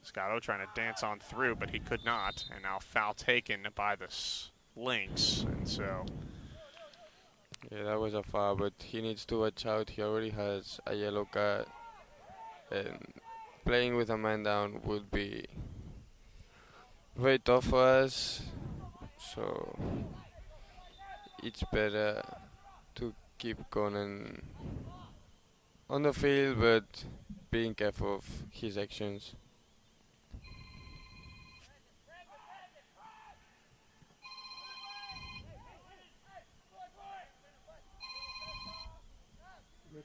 Scotto trying to dance on through, but he could not, and now foul taken by the Lynx, and so... Yeah, that was a foul, but he needs to watch out. He already has a yellow card, and playing with a man down would be very tough for us. So it's better to keep going on the field, but being careful of his actions.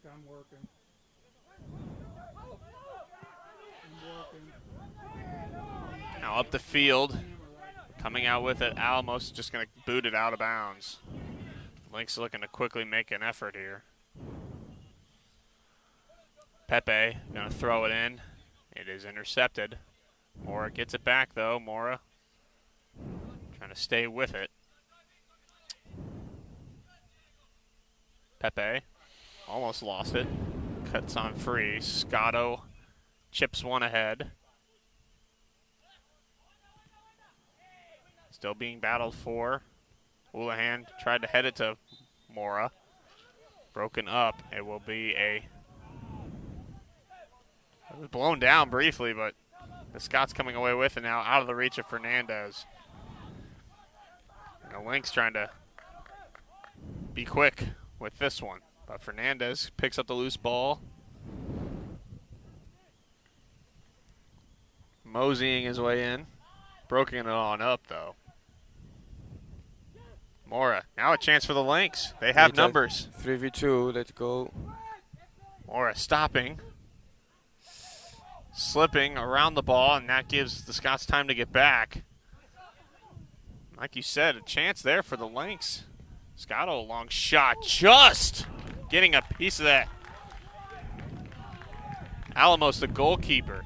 I'm working. Now up the field, coming out with it, Alamos just going to boot it out of bounds. Lynx looking to quickly make an effort here. Pepe going to throw it in. It is intercepted. Mora gets it back though. Mora trying to stay with it. Pepe almost lost it. Cuts on free. Scotto chips one ahead. Still being battled for. Houlihan tried to head it to Mora. Broken up. It will be It was blown down briefly, but the Scots coming away with it now, out of the reach of Fernandez. And the Lynx trying to be quick with this one. But Fernandez picks up the loose ball. Moseying his way in. Broken it on up, though. Mora, now a chance for the Lynx. They have numbers. 3v2, let's go. Mora stopping. Slipping around the ball, and that gives the Scots time to get back. Like you said, a chance there for the Lynx. Scotto, a long shot, just getting a piece of that. Alamos, the goalkeeper.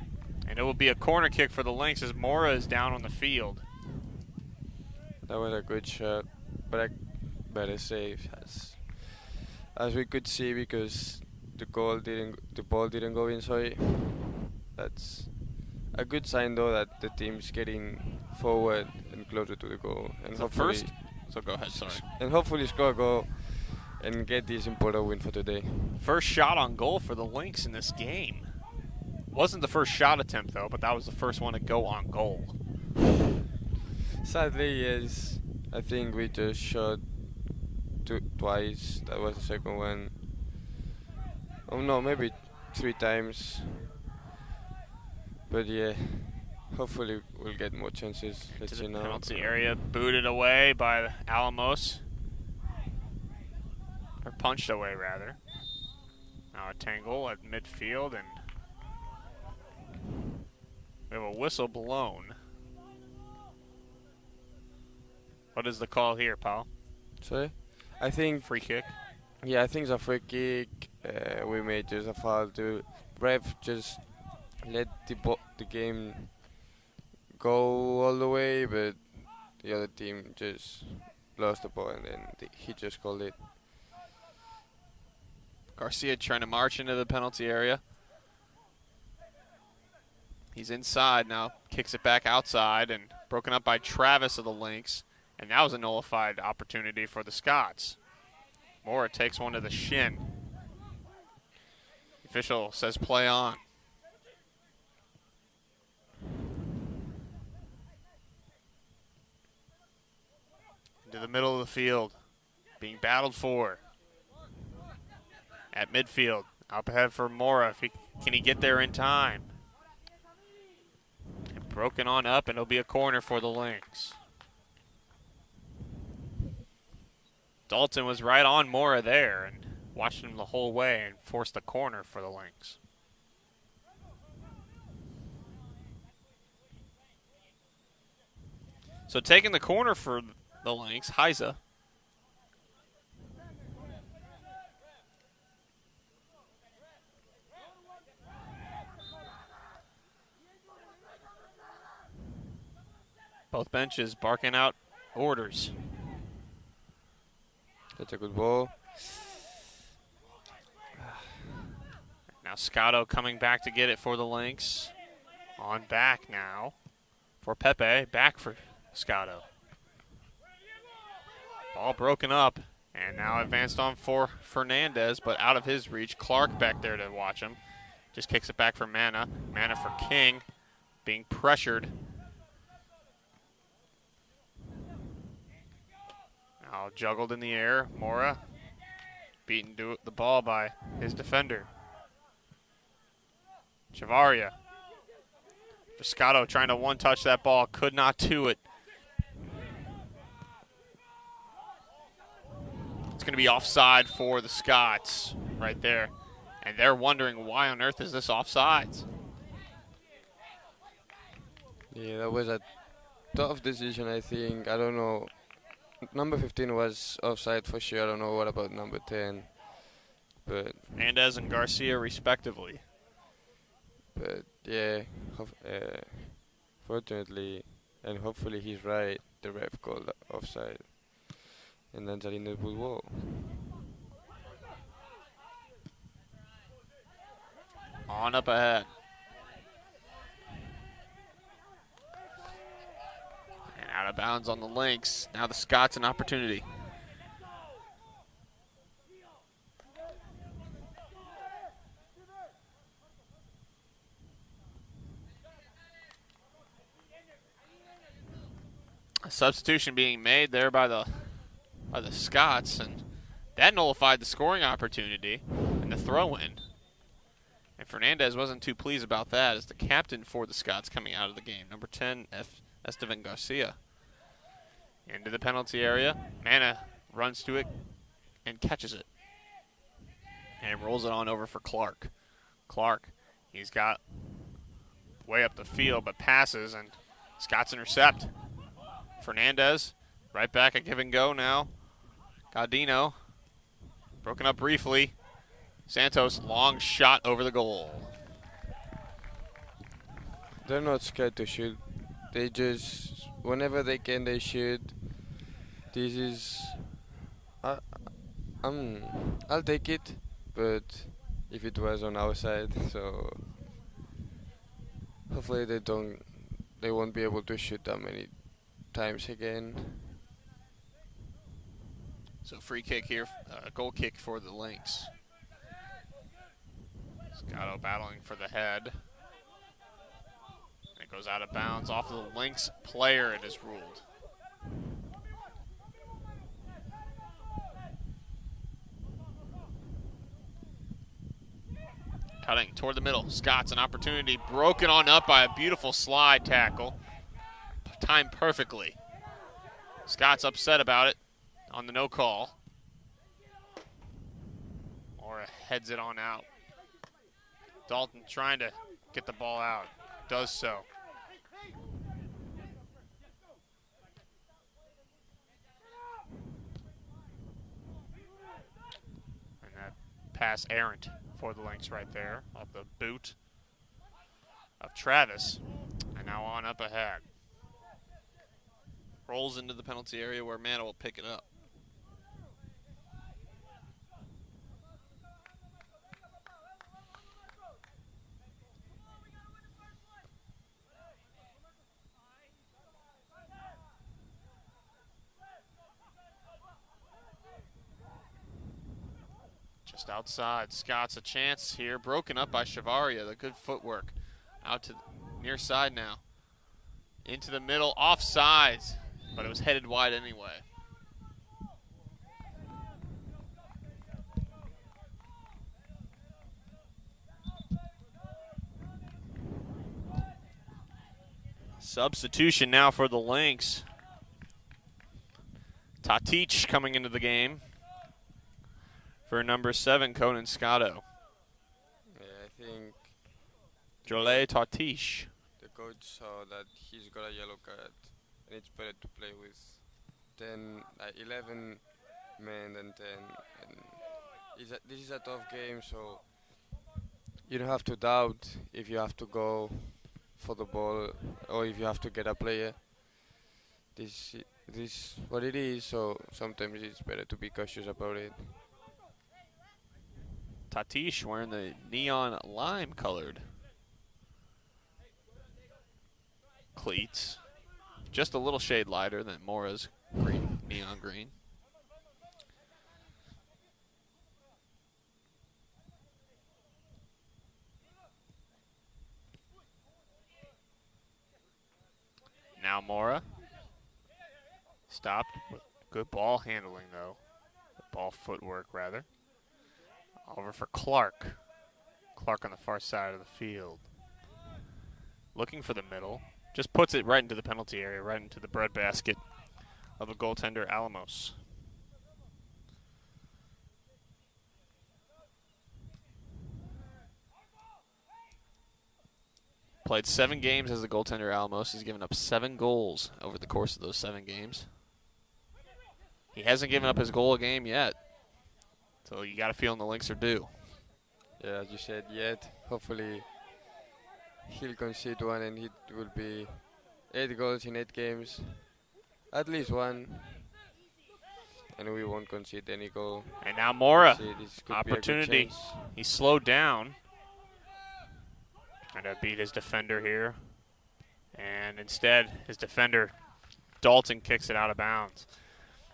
And it will be a corner kick for the Lynx as Mora is down on the field. That was a good shot, but a better save as we could see, because the ball didn't go in. Sorry, that's a good sign though that the team's getting forward and closer to the goal. And so hopefully, so go ahead. Sorry. And hopefully score a goal and get this important win for today. First shot on goal for the Lynx in this game. Wasn't the first shot attempt though, but that was the first one to go on goal. Sadly, yes. I think we just shot twice. That was the second one. Oh no, maybe 3 times. But yeah, hopefully we'll get more chances. Let's see now. Penalty area, booted away by Alamos. Or punched away, rather. Now a tangle at midfield, and we have a whistle blown. What is the call here, Paul? Sorry? I think... Free kick? Yeah, I think it's a free kick. We made just a foul. The ref just let the game go all the way, but the other team just lost the ball, and then he just called it. Garcia trying to march into the penalty area. He's inside now, kicks it back outside, and broken up by Travis of the Lynx. And that was a nullified opportunity for the Scots. Mora takes one to the shin. The official says play on. Into the middle of the field, being battled for. At midfield, up ahead for Mora. Can he get there in time? And broken on up, and it'll be a corner for the Lynx. Dalton was right on Mora there and watched him the whole way and forced the corner for the Lynx. So taking the corner for the Lynx, Heiza. Both benches barking out orders. That's a good ball. Now Scotto coming back to get it for the Lynx. On back now for Pepe. Back for Scotto. Ball broken up. And now advanced on for Fernandez, but out of his reach. Clark back there to watch him. Just kicks it back for Mana. Mana for King. Being pressured. Now juggled in the air. Mora beaten to the ball by his defender. Chavaria. Fiscato trying to one-touch that ball. Could not do it. It's going to be offside for the Scots right there. And they're wondering why on earth is this offsides? Yeah, that was a tough decision, I think. I don't know. Number 15 was offside for sure. I don't know what about number 10. But Hernandez and Garcia respectively. But yeah, fortunately, and hopefully he's right, the ref called offside. And then Lindenwood wall. On up ahead. And out of bounds on the Lynx. Now the Scots an opportunity. A substitution being made there by the Scots, and that nullified the scoring opportunity and the throw-in. And Fernandez wasn't too pleased about that as the captain for the Scots coming out of the game. Number 10, Estevan Garcia. Into the penalty area. Mana runs to it and catches it. And rolls it on over for Clark. Clark, he's got way up the field, but passes, and Scots intercept. Fernandez, right back at give and go now. Gaudino, broken up briefly. Santos, long shot over the goal. they're not scared to shoot. They just, whenever they can, they shoot. This is, I, I'll take it, but if it was on our side, so hopefully they won't be able to shoot that many times again. So free kick here, goal kick for the Lynx. Scotto battling for the head. It goes out of bounds off of the Lynx player, it is ruled. Cutting toward the middle. Scots, an opportunity broken on up by a beautiful slide tackle. Timed perfectly. Scots upset about it on the no call. Or heads it on out. Dalton trying to get the ball out. Does so. And that pass errant for the Lynx right there, off the boot of Travis, and now on up ahead. Rolls into the penalty area where Mana will pick it up. Just outside, Scott's a chance here, broken up by Chavaria, the good footwork. Out to the near side now. Into the middle, offsides, but it was headed wide anyway. Substitution now for the Lynx. Tatic coming into the game for number 7, Conan Scotto. Yeah, I think Jolet Tatic. the coach saw that he's got a yellow card and it's better to play with 11 men than 10. And this is a tough game, so you don't have to doubt if you have to go for the ball or if you have to get a player. This is what it is, so sometimes it's better to be cautious about it. Tatic wearing the neon lime colored cleats. Just a little shade lighter than Mora's green, neon green. Now Mora. Stopped. Good ball handling, though. Ball footwork, rather. Over for Clark. Clark on the far side of the field. Looking for the middle. Just puts it right into the penalty area, right into the breadbasket of a goaltender, Alamos. Played 7 games as a goaltender, Alamos. He's given up 7 goals over the course of those 7 games. He hasn't given up his goal a game yet. So you got a feeling the Lynx are due. Yeah, as you said, yet. Hopefully he'll concede one and it will be 8 goals in 8 games. At least one. And we won't concede any goal. And now Mora. This could Opportunity. be a good chance. He slowed down. Trying to beat his defender here. And instead, his defender, Dalton, kicks it out of bounds.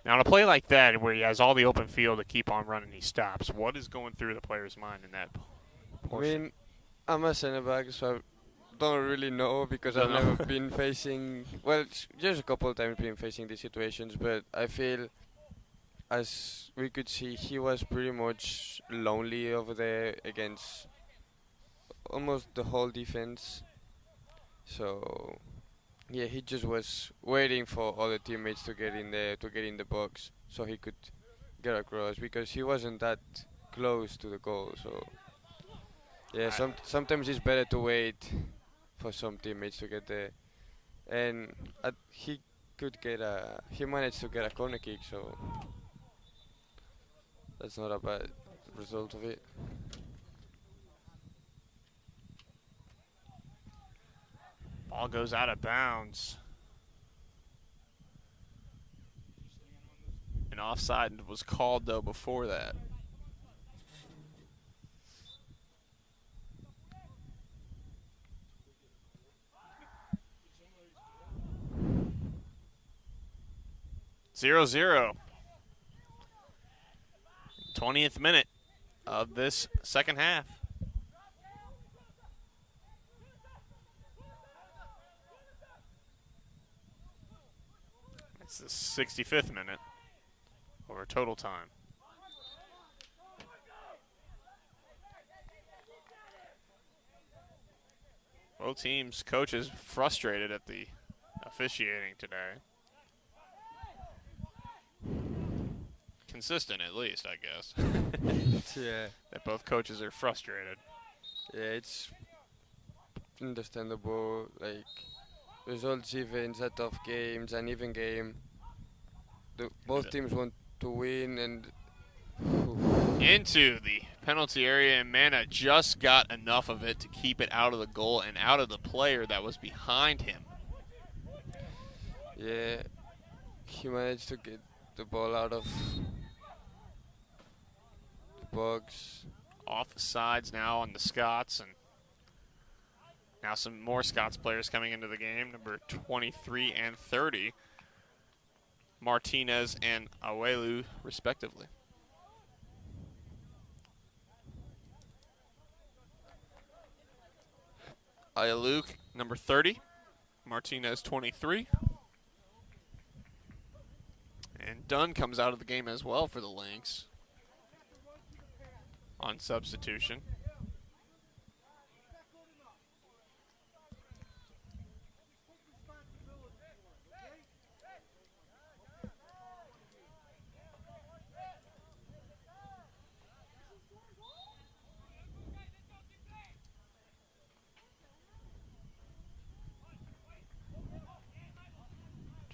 Now, on a play like that, where he has all the open field to keep on running, he stops. What is going through the player's mind in that portion? I mean, I'm a center back, so I don't really know because I've never been facing, well, just a couple of times been facing these situations, but I feel, as we could see, he was pretty much lonely over there against almost the whole defense. So yeah, he just was waiting for other teammates to get in there, to get in the box, so he could get across because he wasn't that close to the goal. So yeah, sometimes it's better to wait for some teammates to get there. And he managed to get a corner kick, so that's not a bad result of it. Ball goes out of bounds. An offside was called, though, before that. Zero, 20th minute of this second half. It's the 65th minute over total time. Both teams' coaches frustrated at the officiating today. Consistent, at least, I guess. Yeah. That both coaches are frustrated. Yeah, it's understandable. Like, results even, set of games, an even game. Both teams want to win, and into the penalty area, and Mana just got enough of it to keep it out of the goal and out of the player that was behind him. yeah, he managed to get the ball out of the box. Offsides now on the Scots, and now some more Scots players coming into the game, number 23 and 30, Martinez and Awelu, respectively. Awelu, number 30, Martinez, 23. And Dunn comes out of the game as well for the Lynx on substitution.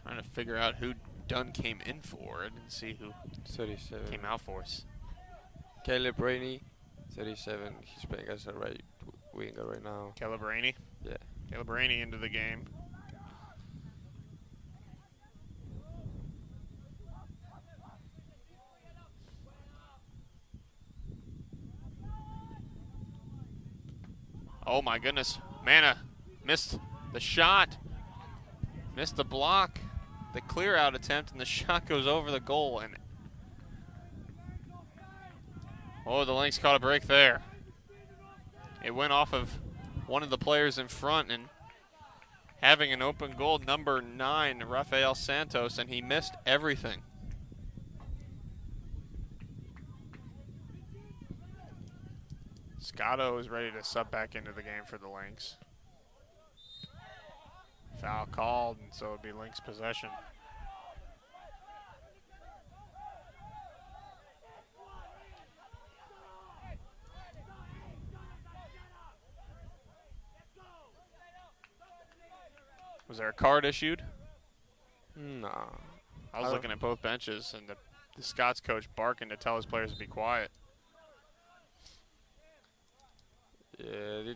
Trying to figure out who Dunn came in for. I didn't see who 37. came out for us. Caleb Rainey, 37. He's playing as a right winger right now. Calabrini. Yeah. Calabrini into the game. Oh my goodness. Mana missed the shot. Missed the block. The clear out attempt, and the shot goes over the goal. And oh, the Lynx caught a break there. It went off of one of the players in front, and having an open goal, number 9, Rafael Santos, and he missed everything. Scotto is ready to sub back into the game for the Lynx. Foul called, and so it'll be Lynx possession. Was there a card issued? Nah. I was looking at both benches, and the Scots coach barking to tell his players to be quiet. Yeah,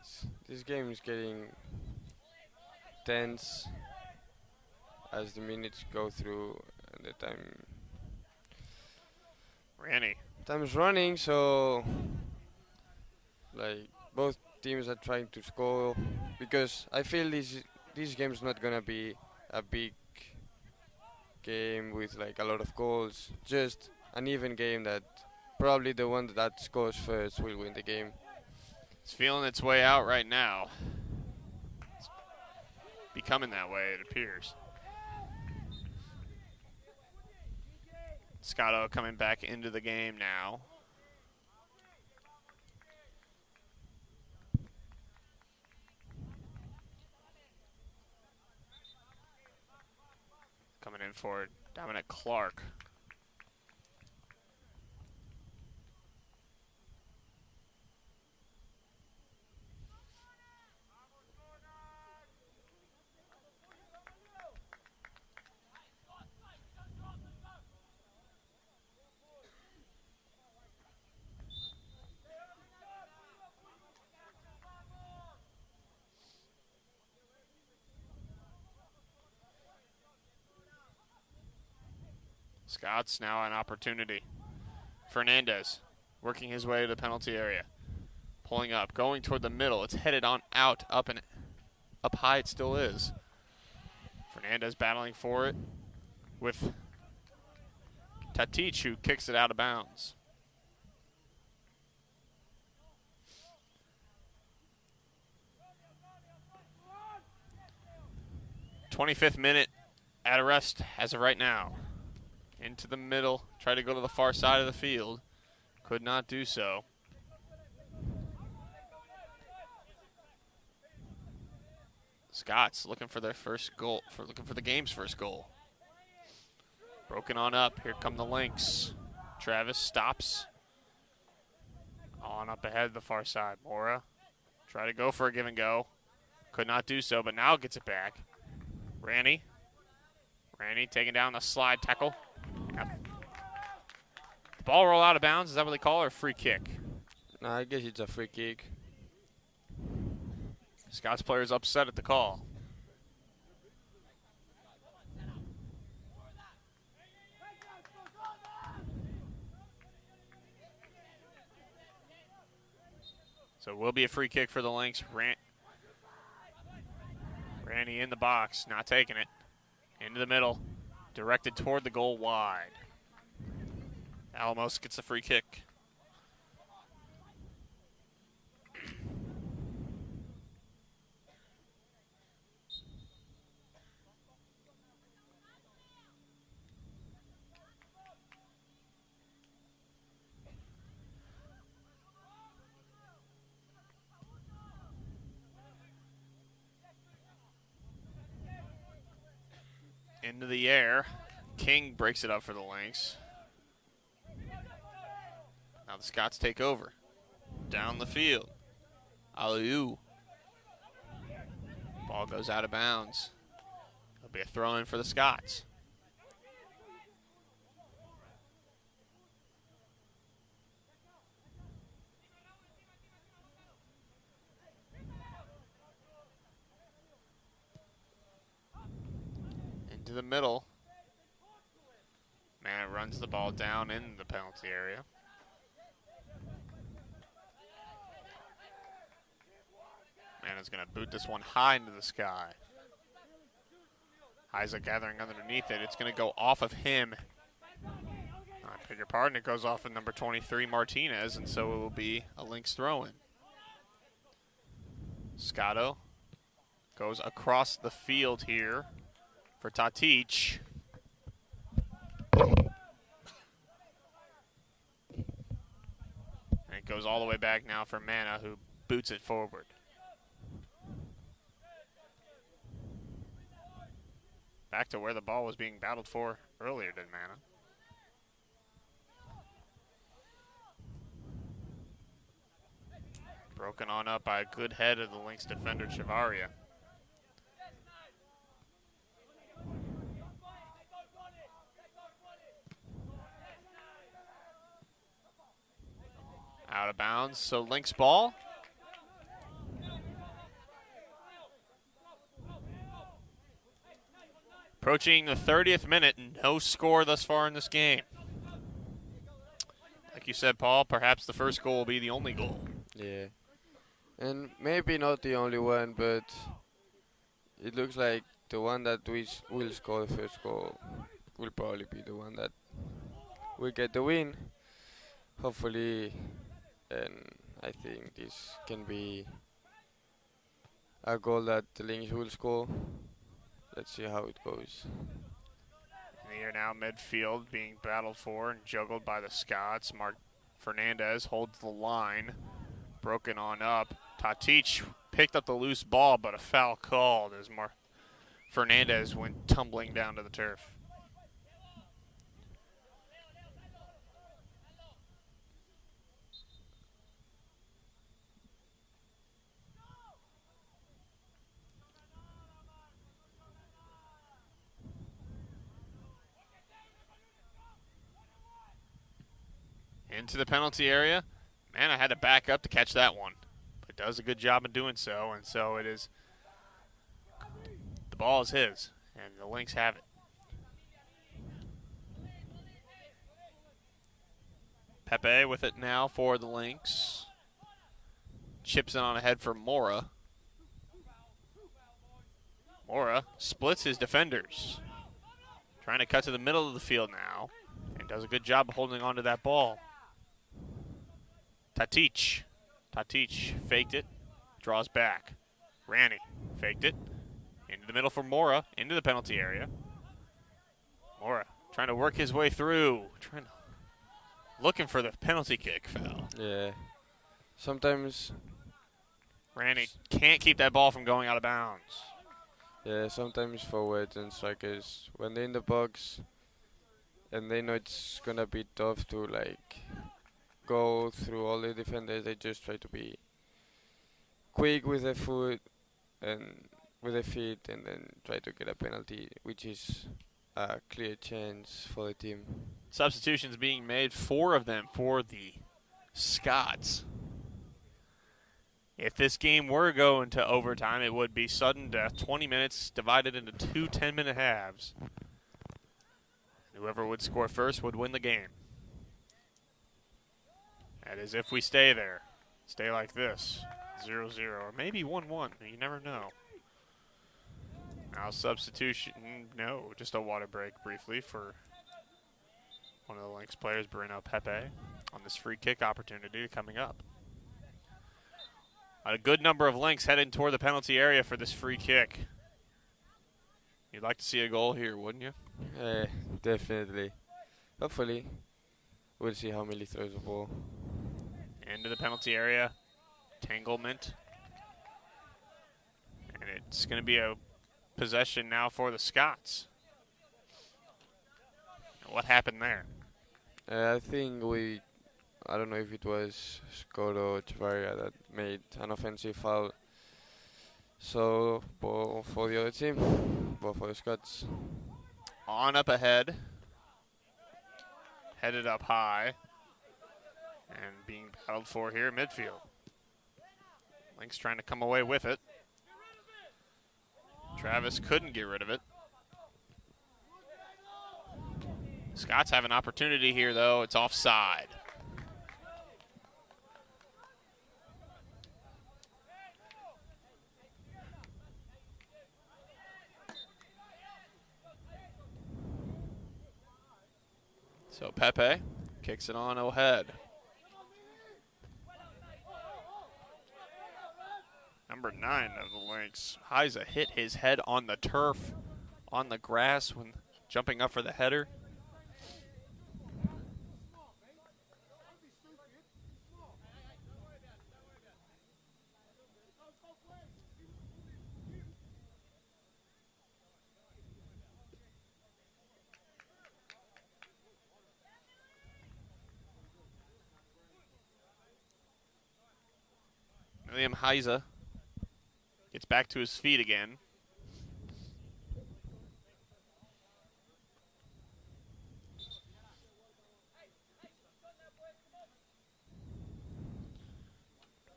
this game is getting tense as the minutes go through and the time's running, so like both teams are trying to score, because I feel this game's not gonna be a big game with like a lot of goals, just an even game that probably the one that scores first will win the game. It's feeling its way out right now. It's becoming that way, it appears. Scotto coming back into the game now. Coming in for Dominic Clark. Scots now an opportunity. Fernandez working his way to the penalty area. Pulling up, going toward the middle. It's headed on out, up high it still is. Fernandez battling for it with Tatic, who kicks it out of bounds. '25th minute at a rest as of right now. Into the middle, try to go to the far side of the field. Could not do so. Scots looking for their first goal, looking for the game's first goal. Broken on up, here come the Lynx. Travis stops. On up ahead, the far side. Mora, try to go for a give and go. Could not do so, but now gets it back. Ranny taking down the slide tackle. The ball roll out of bounds, is that what they call it, or a free kick? No, I guess it's a free kick. Scots players upset at the call. So it will be a free kick for the Lynx. Randy in the box, not taking it. Into the middle, directed toward the goal wide. Alamos gets a free kick. Into the air. King breaks it up for the Lynx. Now the Scots take over. Down the field. Aliu. Ball goes out of bounds. It'll be a throw-in for the Scots. Into the middle. Man runs the ball down in the penalty area. Man is going to boot this one high into the sky. Isaac gathering underneath it. It's going to go off of him. I beg your pardon. It goes off of number 23, Martinez, and so it will be a Lynx throw-in. Scotto goes across the field here for Tatic. And it goes all the way back now for Mana, who boots it forward. Back to where the ball was being battled for earlier, did Mana. Broken on up by a good head of the Lynx defender, Chavaria. Out of bounds, so Lynx ball. Approaching the 30th minute, no score thus far in this game. Like you said, Paul, perhaps the first goal will be the only goal. Yeah. And maybe not the only one, but it looks like the one that will score the first goal will probably be the one that will get the win. Hopefully, and I think this can be a goal that the Lynx will score. Let's see how it goes. In the air now, midfield being battled for and juggled by the Scots. Fernandez holds the line. Broken on up. Tatic picked up the loose ball, but a foul called as Fernandez went tumbling down to the turf. Into the penalty area. Man, I had to back up to catch that one. But does a good job of doing so, and so it is. The ball is his, and the Lynx have it. Pepe with it now for the Lynx. Chips it on ahead for Mora. Mora splits his defenders. Trying to cut to the middle of the field now. And does a good job of holding on to that ball. Tatic faked it. Draws back. Ranny faked it. Into the middle for Mora. Into the penalty area. Mora trying to work his way through. Looking for the penalty kick foul. Yeah. Sometimes. Ranny can't keep that ball from going out of bounds. Yeah, sometimes forwards and strikers, when they're in the box and they know it's going to be tough to like go through all the defenders, they just try to be quick with their foot and with their feet and then try to get a penalty, which is a clear chance for the team. Substitutions being made, 4 of them for the Scots. If this game were going to overtime, it would be sudden death, 20 minutes divided into 2 10-minute halves. Whoever would score first would win the game. That is if we stay there. Stay like this, 0-0, or maybe 1-1. You never know. Now substitution, no, just a water break briefly for one of the Lynx players, Bruno Pepe, on this free kick opportunity coming up. A good number of Lynx heading toward the penalty area for this free kick. You'd like to see a goal here, wouldn't you? Yeah, definitely. Hopefully, we'll see how Millie throws the ball. Into the penalty area. Tanglement. And it's going to be a possession now for the Scots. What happened there? I think I don't know if it was Scott or Chavaria that made an offensive foul. So, for the other team, both for the Scots. On up ahead. Headed up high. And being battled for here in midfield. Lynx trying to come away with it. Travis couldn't get rid of it. Scots have an opportunity here, though. It's offside. So Pepe kicks it on ahead. Number 9 of the Lynx, Heiza, hit his head on the turf, on the grass when jumping up for the header. William Heiza gets back to his feet again.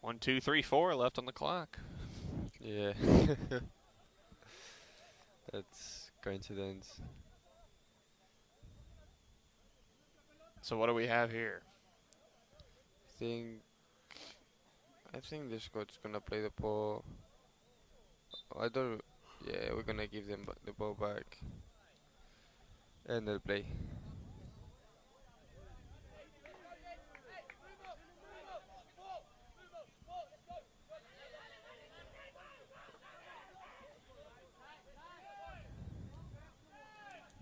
One, 2, 3, 4 left on the clock. Yeah. That's coincidence. So what do we have here? I think the Scots gonna play the ball. Yeah, we're gonna give them the ball back, and they'll play.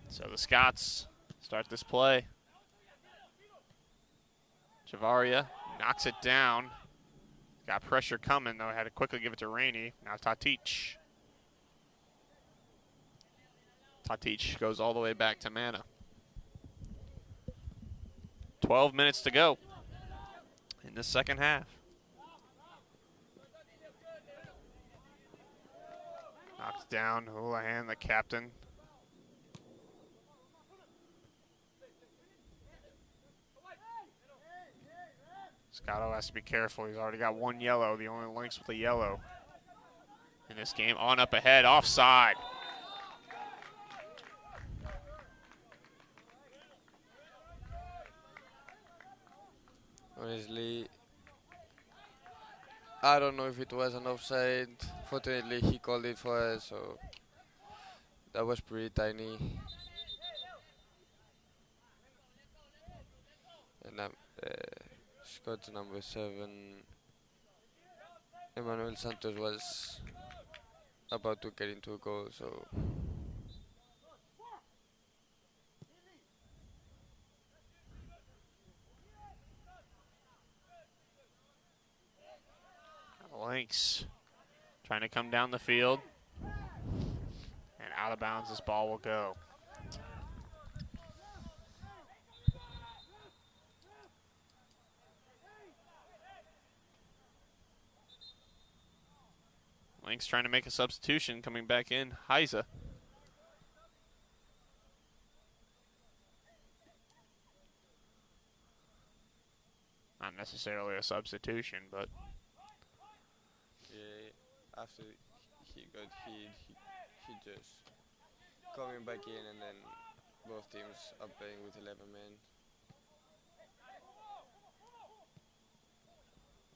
So the Scots start this play. Chavaria knocks it down. Got pressure coming, though. Had to quickly give it to Rainey. Now Tatic. Tatic goes all the way back to Mana. 12 minutes to go in the second half. Knocks down Houlihan, the captain. Scotto has to be careful. He's already got 1 yellow, the only Lynx with a yellow in this game. On up ahead, offside. Honestly, I don't know if it was an offside. Fortunately, he called it for us, so that was pretty tiny. And Scots number 7, Emmanuel Santos, was about to get into a goal, so Lynx trying to come down the field. And out of bounds this ball will go. Lynx trying to make a substitution, coming back in, Heiza. Not necessarily a substitution, but yeah, after he got hit, he just coming back in, and then both teams are playing with 11 men.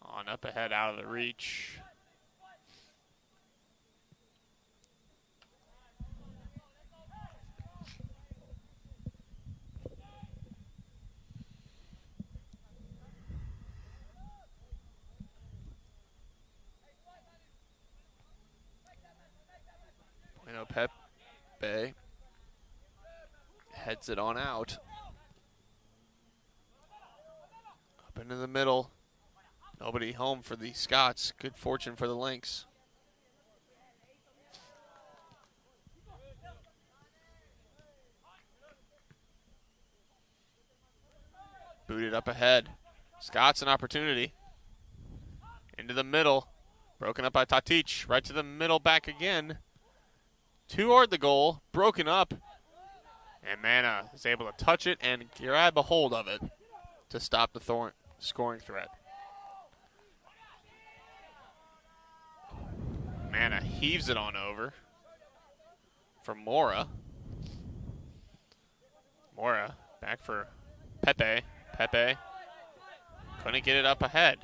on up ahead out of the reach. Bueno Pepe heads it on out. Up into the middle. Nobody home for the Scots. Good fortune for the Lynx. Booted up ahead. Scots an opportunity. Into the middle. Broken up by Tatic. Right to the middle, back again. Toward the goal. Broken up. And Mana is able to touch it and grab a hold of it to stop the scoring threat. Mana heaves it on over for Mora. Mora back for Pepe. Pepe couldn't get it up ahead.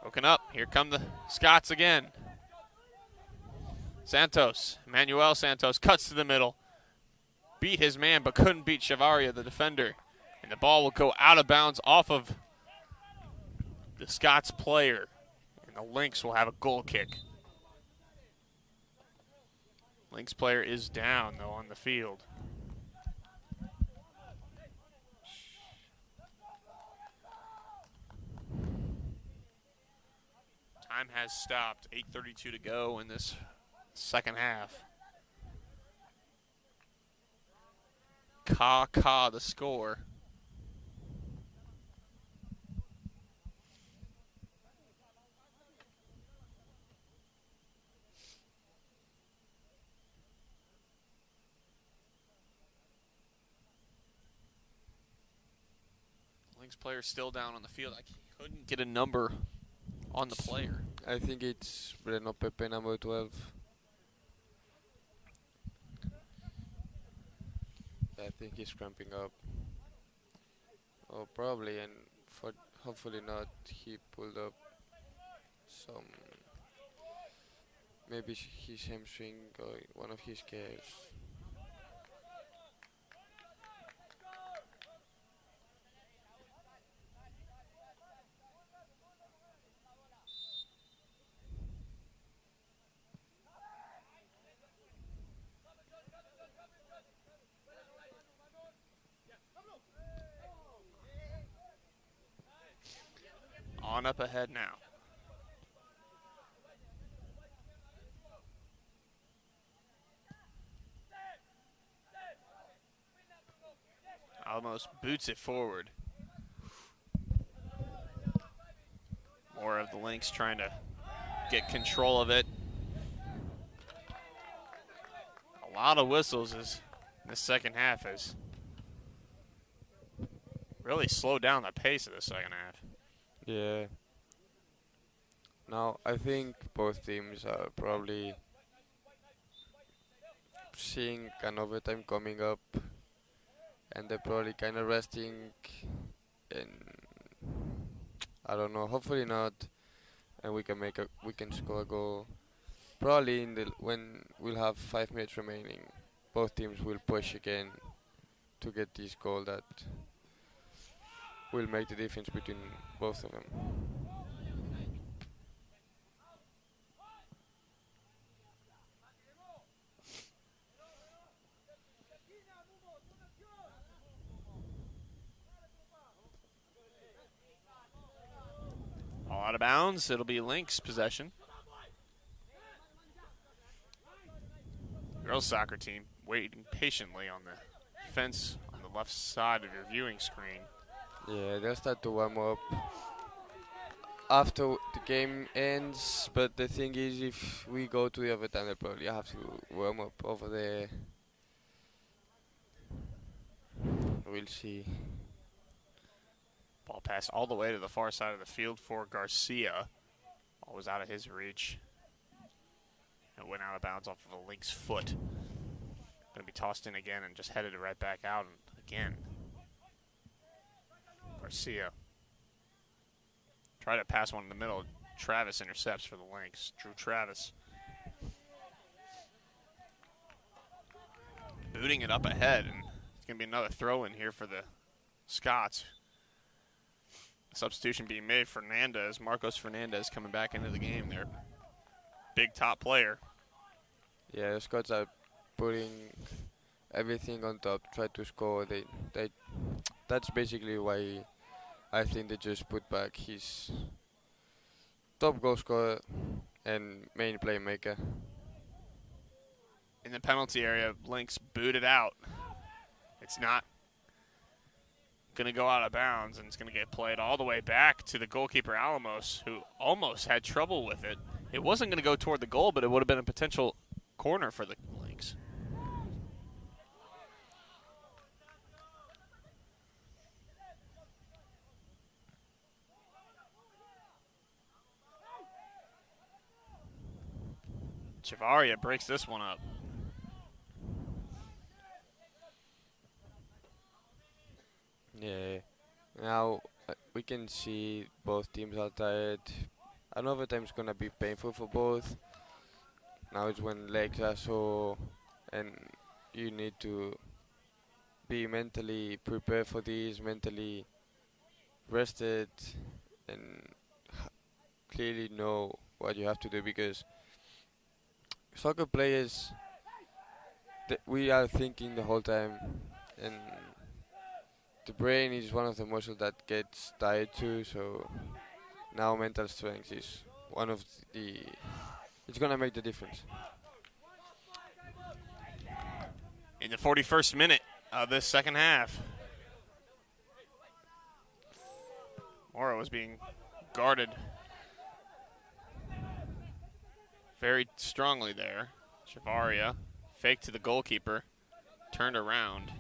Broken up. Here come the Scots again. Santos. Manuel Santos cuts to the middle. Beat his man, but couldn't beat Chavaria, the defender. And the ball will go out of bounds off of the Scots player. And the Lynx will have a goal kick. Lynx player is down, though, on the field. Time has stopped. 8:32 to go in this second half. Ka the score. Lynx player still down on the field. I couldn't get a number on the player. I think it's Breno Pepe, number 12. I think he's cramping up. Oh, probably, and hopefully not. He pulled up some, maybe his hamstring or one of his calves. On up ahead now. Almost boots it forward. More of the Lynx trying to get control of it. A lot of whistles as the second half has really slowed down the pace of the second half. Yeah. Now, I think both teams are probably seeing an overtime coming up, and they're probably kind of resting, and I don't know. Hopefully not, and we can score a goal. Probably when we'll have 5 minutes remaining, both teams will push again to get this goal that will make the difference between both of them. All out of bounds. It'll be Lynx possession. Girls soccer team waiting patiently on the fence on the left side of your viewing screen. Yeah, they'll start to warm up after the game ends, but the thing is, if we go to the overtime, they'll probably have to warm up over there. We'll see. Ball passed all the way to the far side of the field for Garcia. Ball was out of his reach. It went out of bounds off of a Lynx foot. Going to be tossed in again and just headed right back out again. Garcia. Try to pass one in the middle. Travis intercepts for the Lynx. Drew Travis. Booting it up ahead, and it's going to be another throw in here for the Scots. Substitution being made. Fernandez, Marcos Fernandez coming back into the game there. Big top player. Yeah, the Scots are putting everything on top, try to score. That's basically why I think they just put back his top goal scorer and main playmaker. In the penalty area, Lynx booted out. It's not going to go out of bounds, and it's going to get played all the way back to the goalkeeper Alamos, who almost had trouble with it. It wasn't going to go toward the goal, but it would have been a potential corner for the Lynx. Chavaria breaks this one up. Yeah, now we can see both teams are tired. An overtime's gonna be painful for both. Now it's when legs are sore, and you need to be mentally prepared for this, mentally rested, and clearly know what you have to do, because soccer players, we are thinking the whole time, and the brain is one of the muscles that gets tired too, so now mental strength is one of it's going to make the difference. In the 41st minute of this second half, Mora was being guarded very strongly there. Chavaria faked to the goalkeeper, turned around.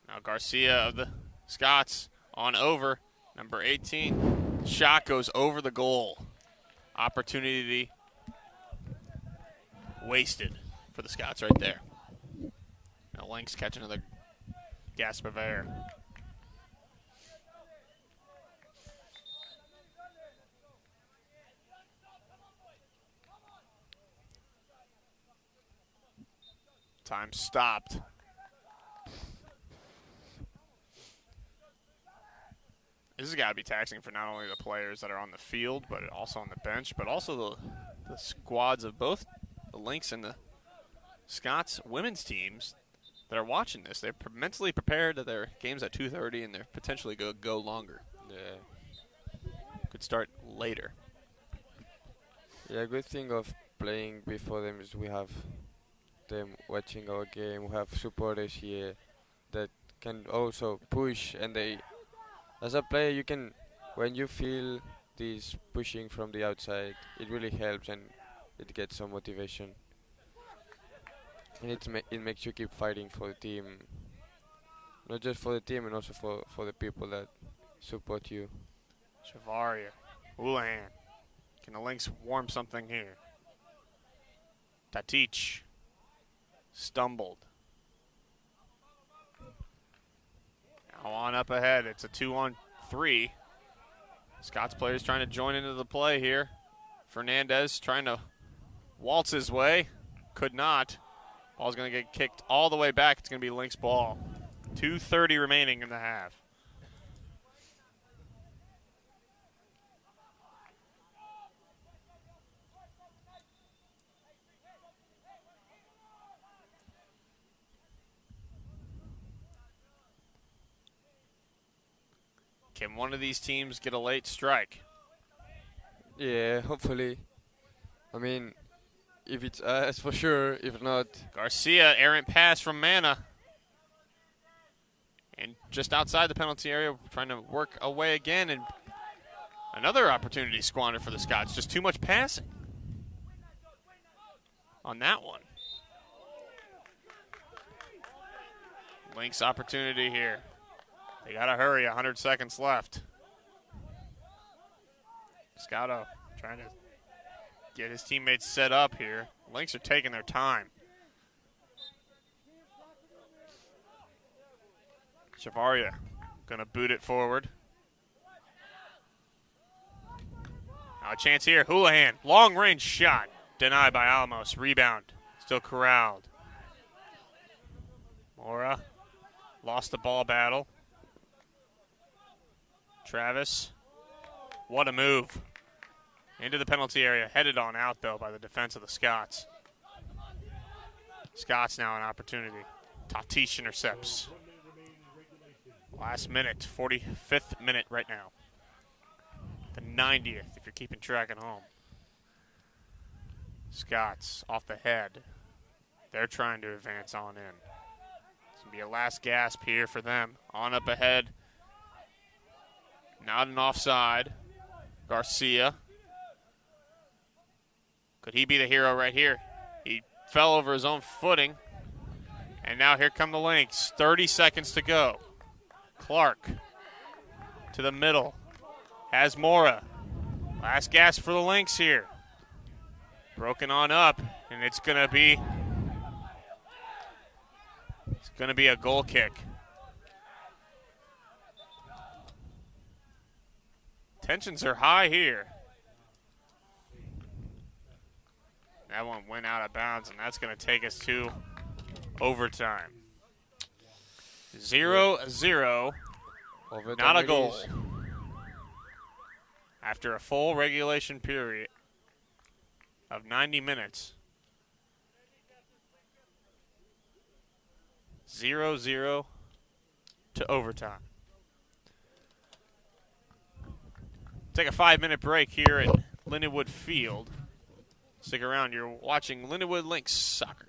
Now Garcia of the Scots on over, number 18. Shot goes over the goal. Opportunity wasted for the Scots right there. Now Lynx catch another gasp of air. Time stopped. This has got to be taxing for not only the players that are on the field, but also on the bench, but also the squads of both the Lynx and the Scots women's teams that are watching this. They're mentally prepared that their game's at 2:30 and they're potentially go longer. Yeah. Could start later. Yeah, good thing of playing before them is we have them watching our game. We have supporters here that can also push, and as a player, you can, when you feel this pushing from the outside, it really helps and it gets some motivation. And it makes you keep fighting for the team. Not just for the team, and also for the people that support you. Chavaria, Houlihan. Can the Lynx warm something here? Tatich stumbled. Now on up ahead. It's a 2-on-3. Scots players trying to join into the play here. Fernandez trying to waltz his way. Could not. Ball's going to get kicked all the way back. It's going to be Lynx ball. 2:30 remaining in the half. Can one of these teams get a late strike? Yeah, hopefully. I mean, if it's us, for sure. If not, Garcia, errant pass from Mana. And just outside the penalty area, trying to work away again. And another opportunity squandered for the Scots. Just too much passing on that one. Lynx opportunity here. They got to hurry, 100 seconds left. Scotto trying to get his teammates set up here. Lynx are taking their time. Chavaria going to boot it forward. Now a chance here. Houlihan, long range shot. Denied by Alamos. Rebound. Still corralled. Mora lost the ball battle. Travis, what a move. Into the penalty area, headed on out though by the defense of the Scots. Scots now an opportunity. Tatis intercepts. Last minute, 45th minute right now. The 90th if you're keeping track at home. Scots off the head. They're trying to advance on in. It's going to be a last gasp here for them. On up ahead. Not an offside. Garcia. Could he be the hero right here? He fell over his own footing. And now here come the Lynx. 30 seconds to go. Clark to the middle. Has Mora. Last gasp for the Lynx here. Broken on up. And it's going to be a goal kick. Tensions are high here. That one went out of bounds, and that's going to take us to overtime. 0-0. Not a goal. After a full regulation period of 90 minutes. 0-0 to overtime. Take a 5-minute break here at Lindenwood Field. Stick around. You're watching Lindenwood Lynx soccer.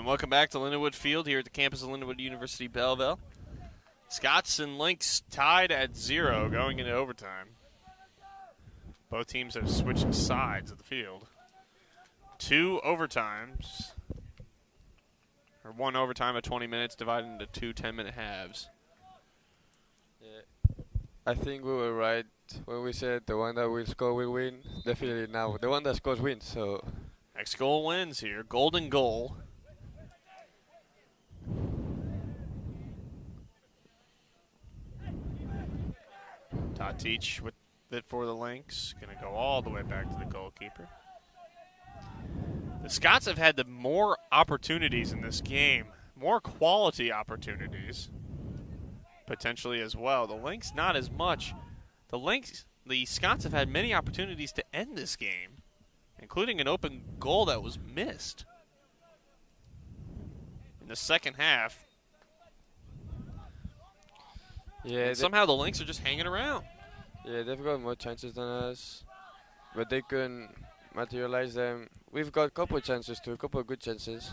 And welcome back to Lindenwood Field here at the campus of Lindenwood University, Belleville. Scots and Lynx tied at 0 going into overtime. Both teams have switched sides of the field. 2 overtimes, or 1 overtime of 20 minutes divided into 2 10-minute halves. Yeah. I think we were right when we said the one that will score will win. Definitely now. The one that scores wins, so. Next goal wins here. Golden goal. Tatic with it for the Lynx. Going to go all the way back to the goalkeeper. The Scots have had the more opportunities in this game. More quality opportunities. Potentially as well. The Lynx not as much. The Scots have had many opportunities to end this game, including an open goal that was missed in the second half. Yeah. And somehow the Lynx are just hanging around. Yeah, they've got more chances than us, but they couldn't materialize them. We've got a couple of chances too, a couple of good chances.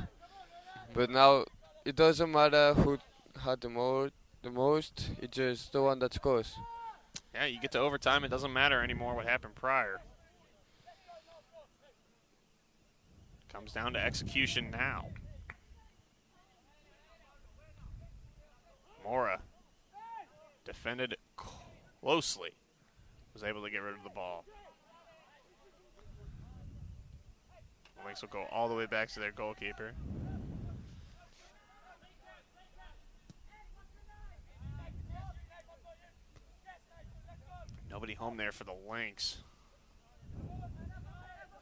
But now it doesn't matter who had the most. It's just the one that scores. Yeah, you get to overtime, it doesn't matter anymore what happened prior. Comes down to execution now. Mora defended closely. Was able to get rid of the ball. The Lynx will go all the way back to their goalkeeper. Nobody home there for the Lynx.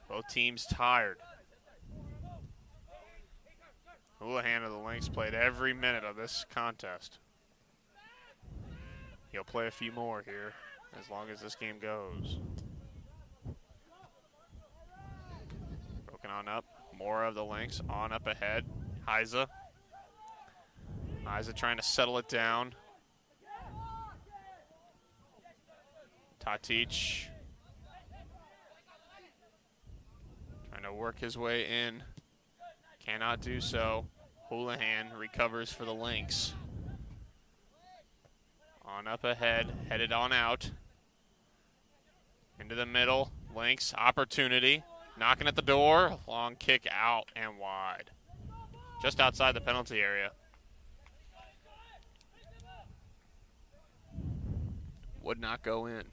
Both teams tired. Houlihan of the Lynx played every minute of this contest. He'll play a few more here as long as this game goes. Broken on up. More of the Lynx on up ahead. Heiza trying to settle it down. Tatic trying to work his way in. Cannot do so. Houlihan recovers for the Lynx. On up ahead, headed on out. Into the middle, Lynx, opportunity. Knocking at the door, long kick out and wide. Just outside the penalty area. Would not go in.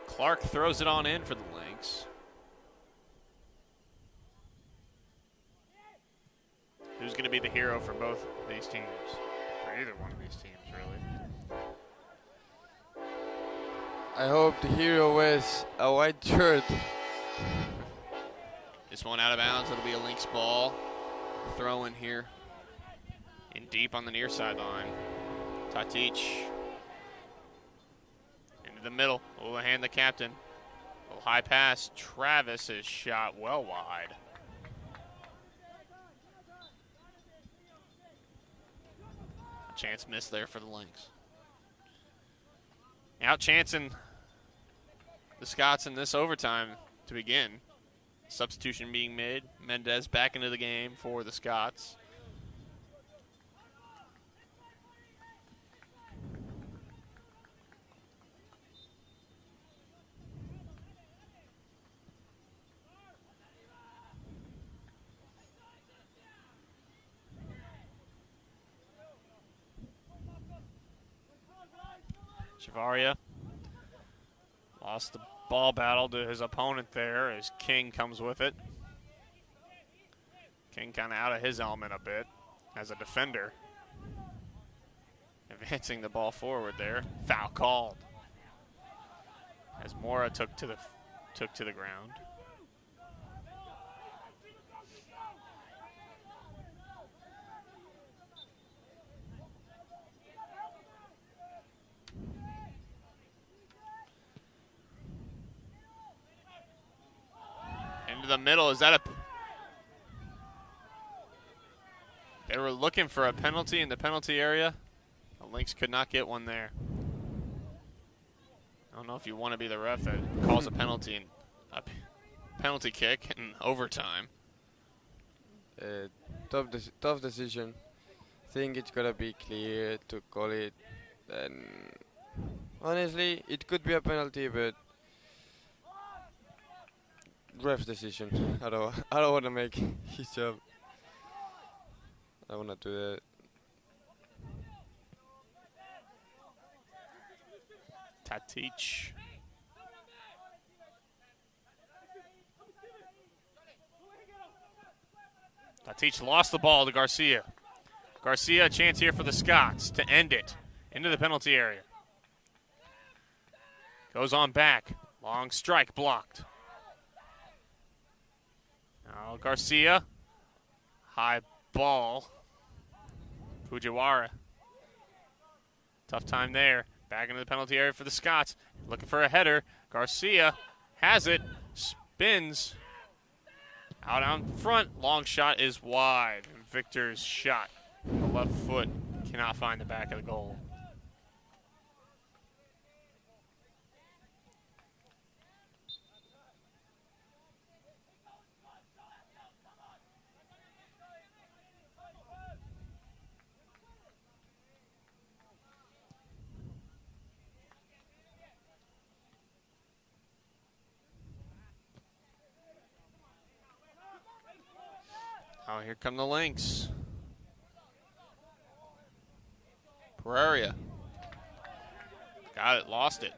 Clark throws it on in for the Lynx. Who's going to be the hero for both these teams? For either one of these teams, really. I hope the hero wears a white shirt. This one out of bounds. It'll be a Lynx ball. Throw in here. In deep on the near sideline. Tatic. The middle, Houlihan the captain. A little high pass, Travis is shot well wide. A chance missed there for the Lynx. Out chancing the Scots in this overtime to begin. Substitution being made. Mendez back into the game for the Scots. Chavaria lost the ball battle to his opponent there as King comes with it. King kind of out of his element a bit as a defender. Advancing the ball forward there. Foul called. As Mora took to the ground. Into the middle. Is that a... They were looking for a penalty in the penalty area. The Lynx could not get one there. I don't know if you want to be the ref that calls a penalty and a penalty kick in overtime. Tough decision. Think it's gonna be clear to call it. And honestly, it could be a penalty, but ref's decision. I don't want to make his job. I want to do that. Tatic. Tatic lost the ball to Garcia. Garcia, a chance here for the Scots to end it into the penalty area. Goes on back. Long strike blocked. Now Garcia. High ball. Fujiwara. Tough time there. Back into the penalty area for the Scots. Looking for a header. Garcia has it. Spins. Out front. Long shot is wide. Victor's shot. The left foot cannot find the back of the goal. Oh, here come the Lynx. Pereira. Got it, lost it.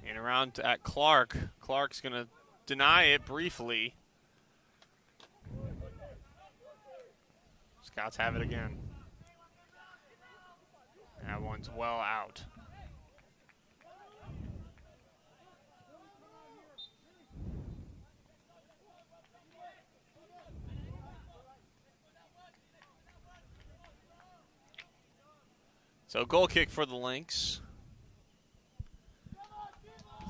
And around at Clark. Clark's going to deny it briefly. Scots have it again. That one's well out. So goal kick for the Lynx.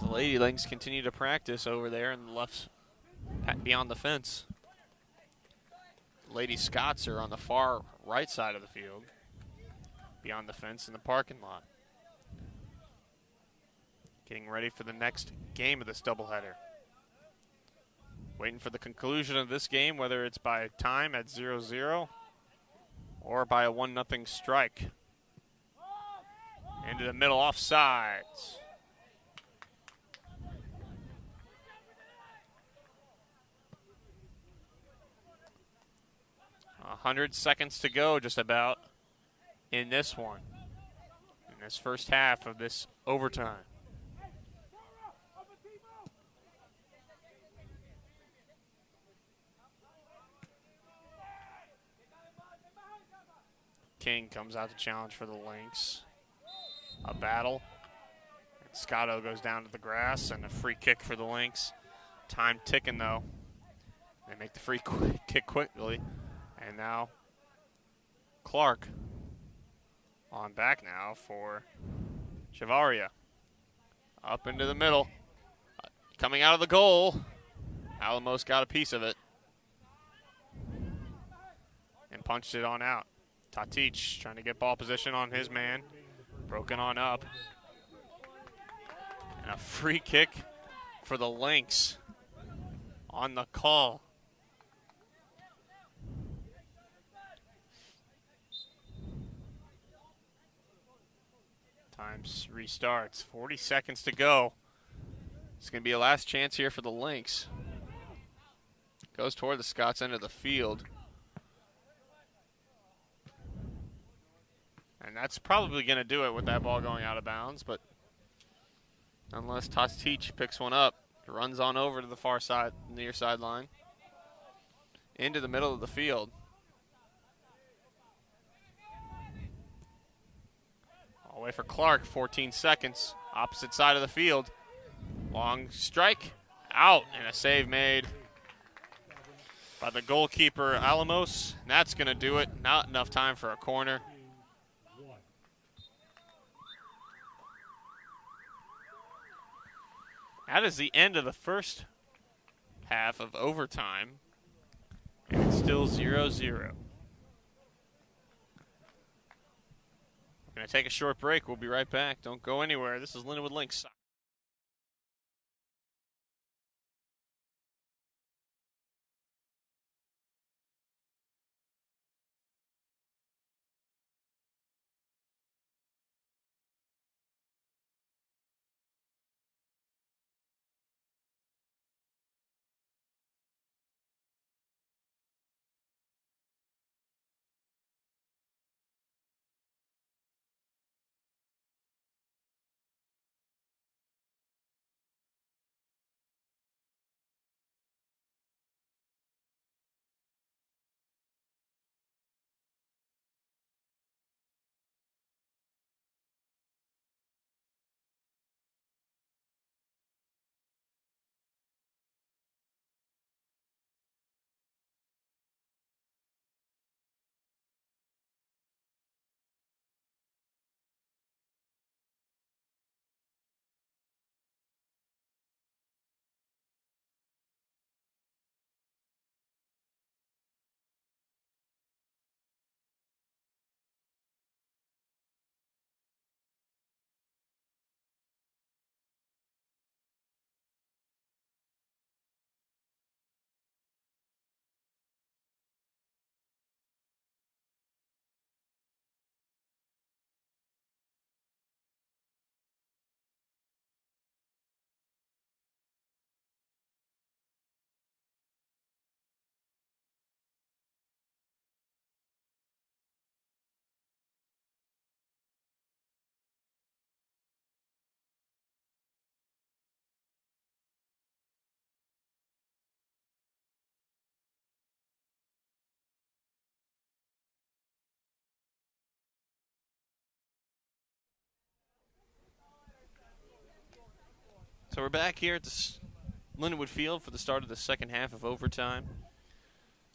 The Lady Lynx continue to practice over there in the left beyond the fence. Lady Scots are on the far right side of the field, beyond the fence in the parking lot. Getting ready for the next game of this doubleheader. Waiting for the conclusion of this game, whether it's by time at 0-0 or by a 1-0 strike. Into the middle, offsides. A 100 seconds to go, just about, in this one, in this first half of this overtime. King comes out to challenge for the Lynx. A battle. And Scotto goes down to the grass, and a free kick for the Lynx. Time ticking, though. They make the free kick quickly. And now Clark on back now for Chavaria. Up into the middle. Coming out of the goal. Alamos got a piece of it. And punched it on out. Tatic trying to get ball position on his man. Broken on up. And a free kick for the Lynx on the call. Time restarts. 40 seconds to go. It's going to be a last chance here for the Lynx. Goes toward the Scots end of the field. And that's probably going to do it with that ball going out of bounds, but unless Tatic picks one up. Runs on over to the far side, near sideline. Into the middle of the field. All the way for Clark, 14 seconds. Opposite side of the field. Long strike, out, and a save made by the goalkeeper, Alamos. And that's going to do it. Not enough time for a corner. That is the end of the first half of overtime. And it's still 0-0. We're going to take a short break. We'll be right back. Don't go anywhere. This is Lindenwood Lynx. So we're back here at the Lindenwood Field for the start of the second half of overtime.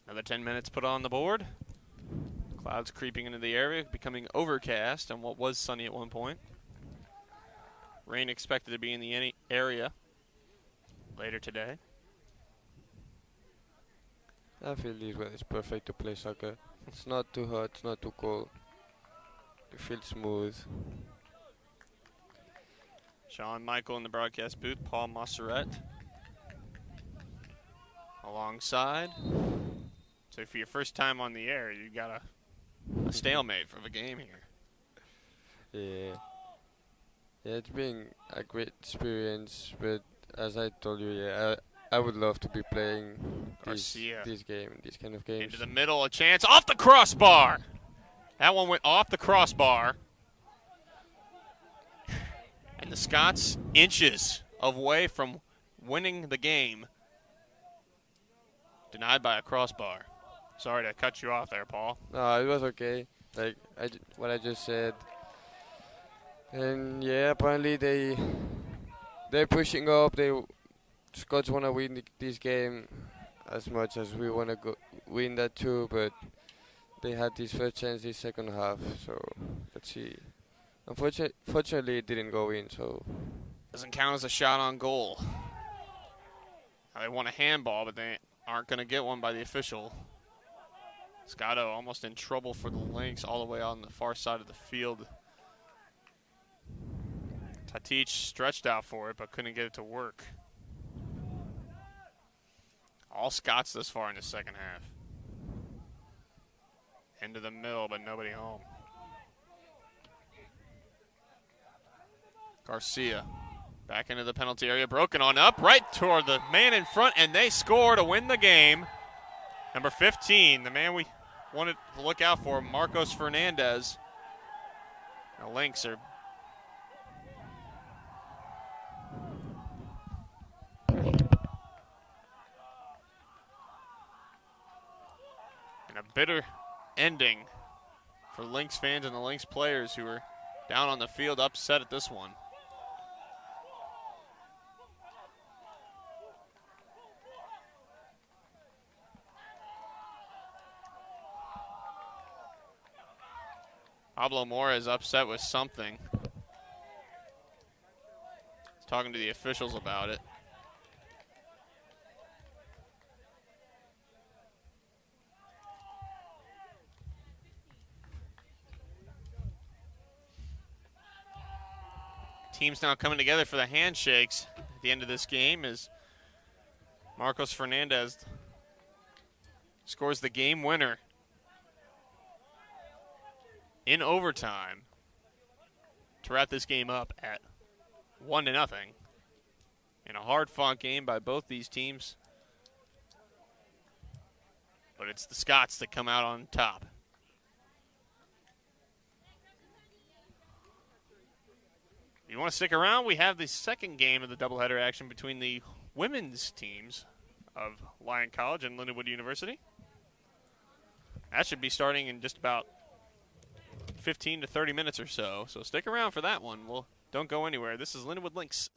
Another 10 minutes put on the board. Clouds creeping into the area, becoming overcast on what was sunny at one point. Rain expected to be in the area later today. I feel this weather is perfect to play soccer. It's not too hot, it's not too cold. You feel smooth. Sean Michael in the broadcast booth, Paul Mosseret alongside. So for your first time on the air, you got a stalemate of a game here. Yeah. Yeah, it's been a great experience, but as I told you, yeah, I would love to be playing this game, these kind of games. Into the middle, a chance off the crossbar. That one went off the crossbar. And the Scots inches away from winning the game. Denied by a crossbar. Sorry to cut you off there, Paul. No, it was okay. Like what I just said. And yeah, apparently they're pushing up. Scots want to win this game as much as we want to win that too. But they had this first chance this second half. So let's see. Unfortunately, it didn't go in, so... Doesn't count as a shot on goal. Now they want a handball, but they aren't going to get one by the official. Scotto almost in trouble for the Lynx all the way on the far side of the field. Tatich stretched out for it, but couldn't get it to work. All Scots this far in the second half. Into the middle, but nobody home. Garcia back into the penalty area, broken on up, right toward the man in front, and they score to win the game. Number 15, the man we wanted to look out for, Marcos Fernandez. The Lynx are bitter ending for Lynx fans and the Lynx players who are down on the field upset at this one. Pablo Mora is upset with something. He's talking to the officials about it. Teams now coming together for the handshakes at the end of this game as Marcos Fernandez scores the game winner in overtime to wrap this game up at 1-0 in a hard-fought game by both these teams. But it's the Scots that come out on top. If you want to stick around, we have the second game of the doubleheader action between the women's teams of Lyon College and Lindenwood University. That should be starting in just about 15 to 30 minutes or so. So stick around for that one. Don't go anywhere. This is Lindenwood Lynx.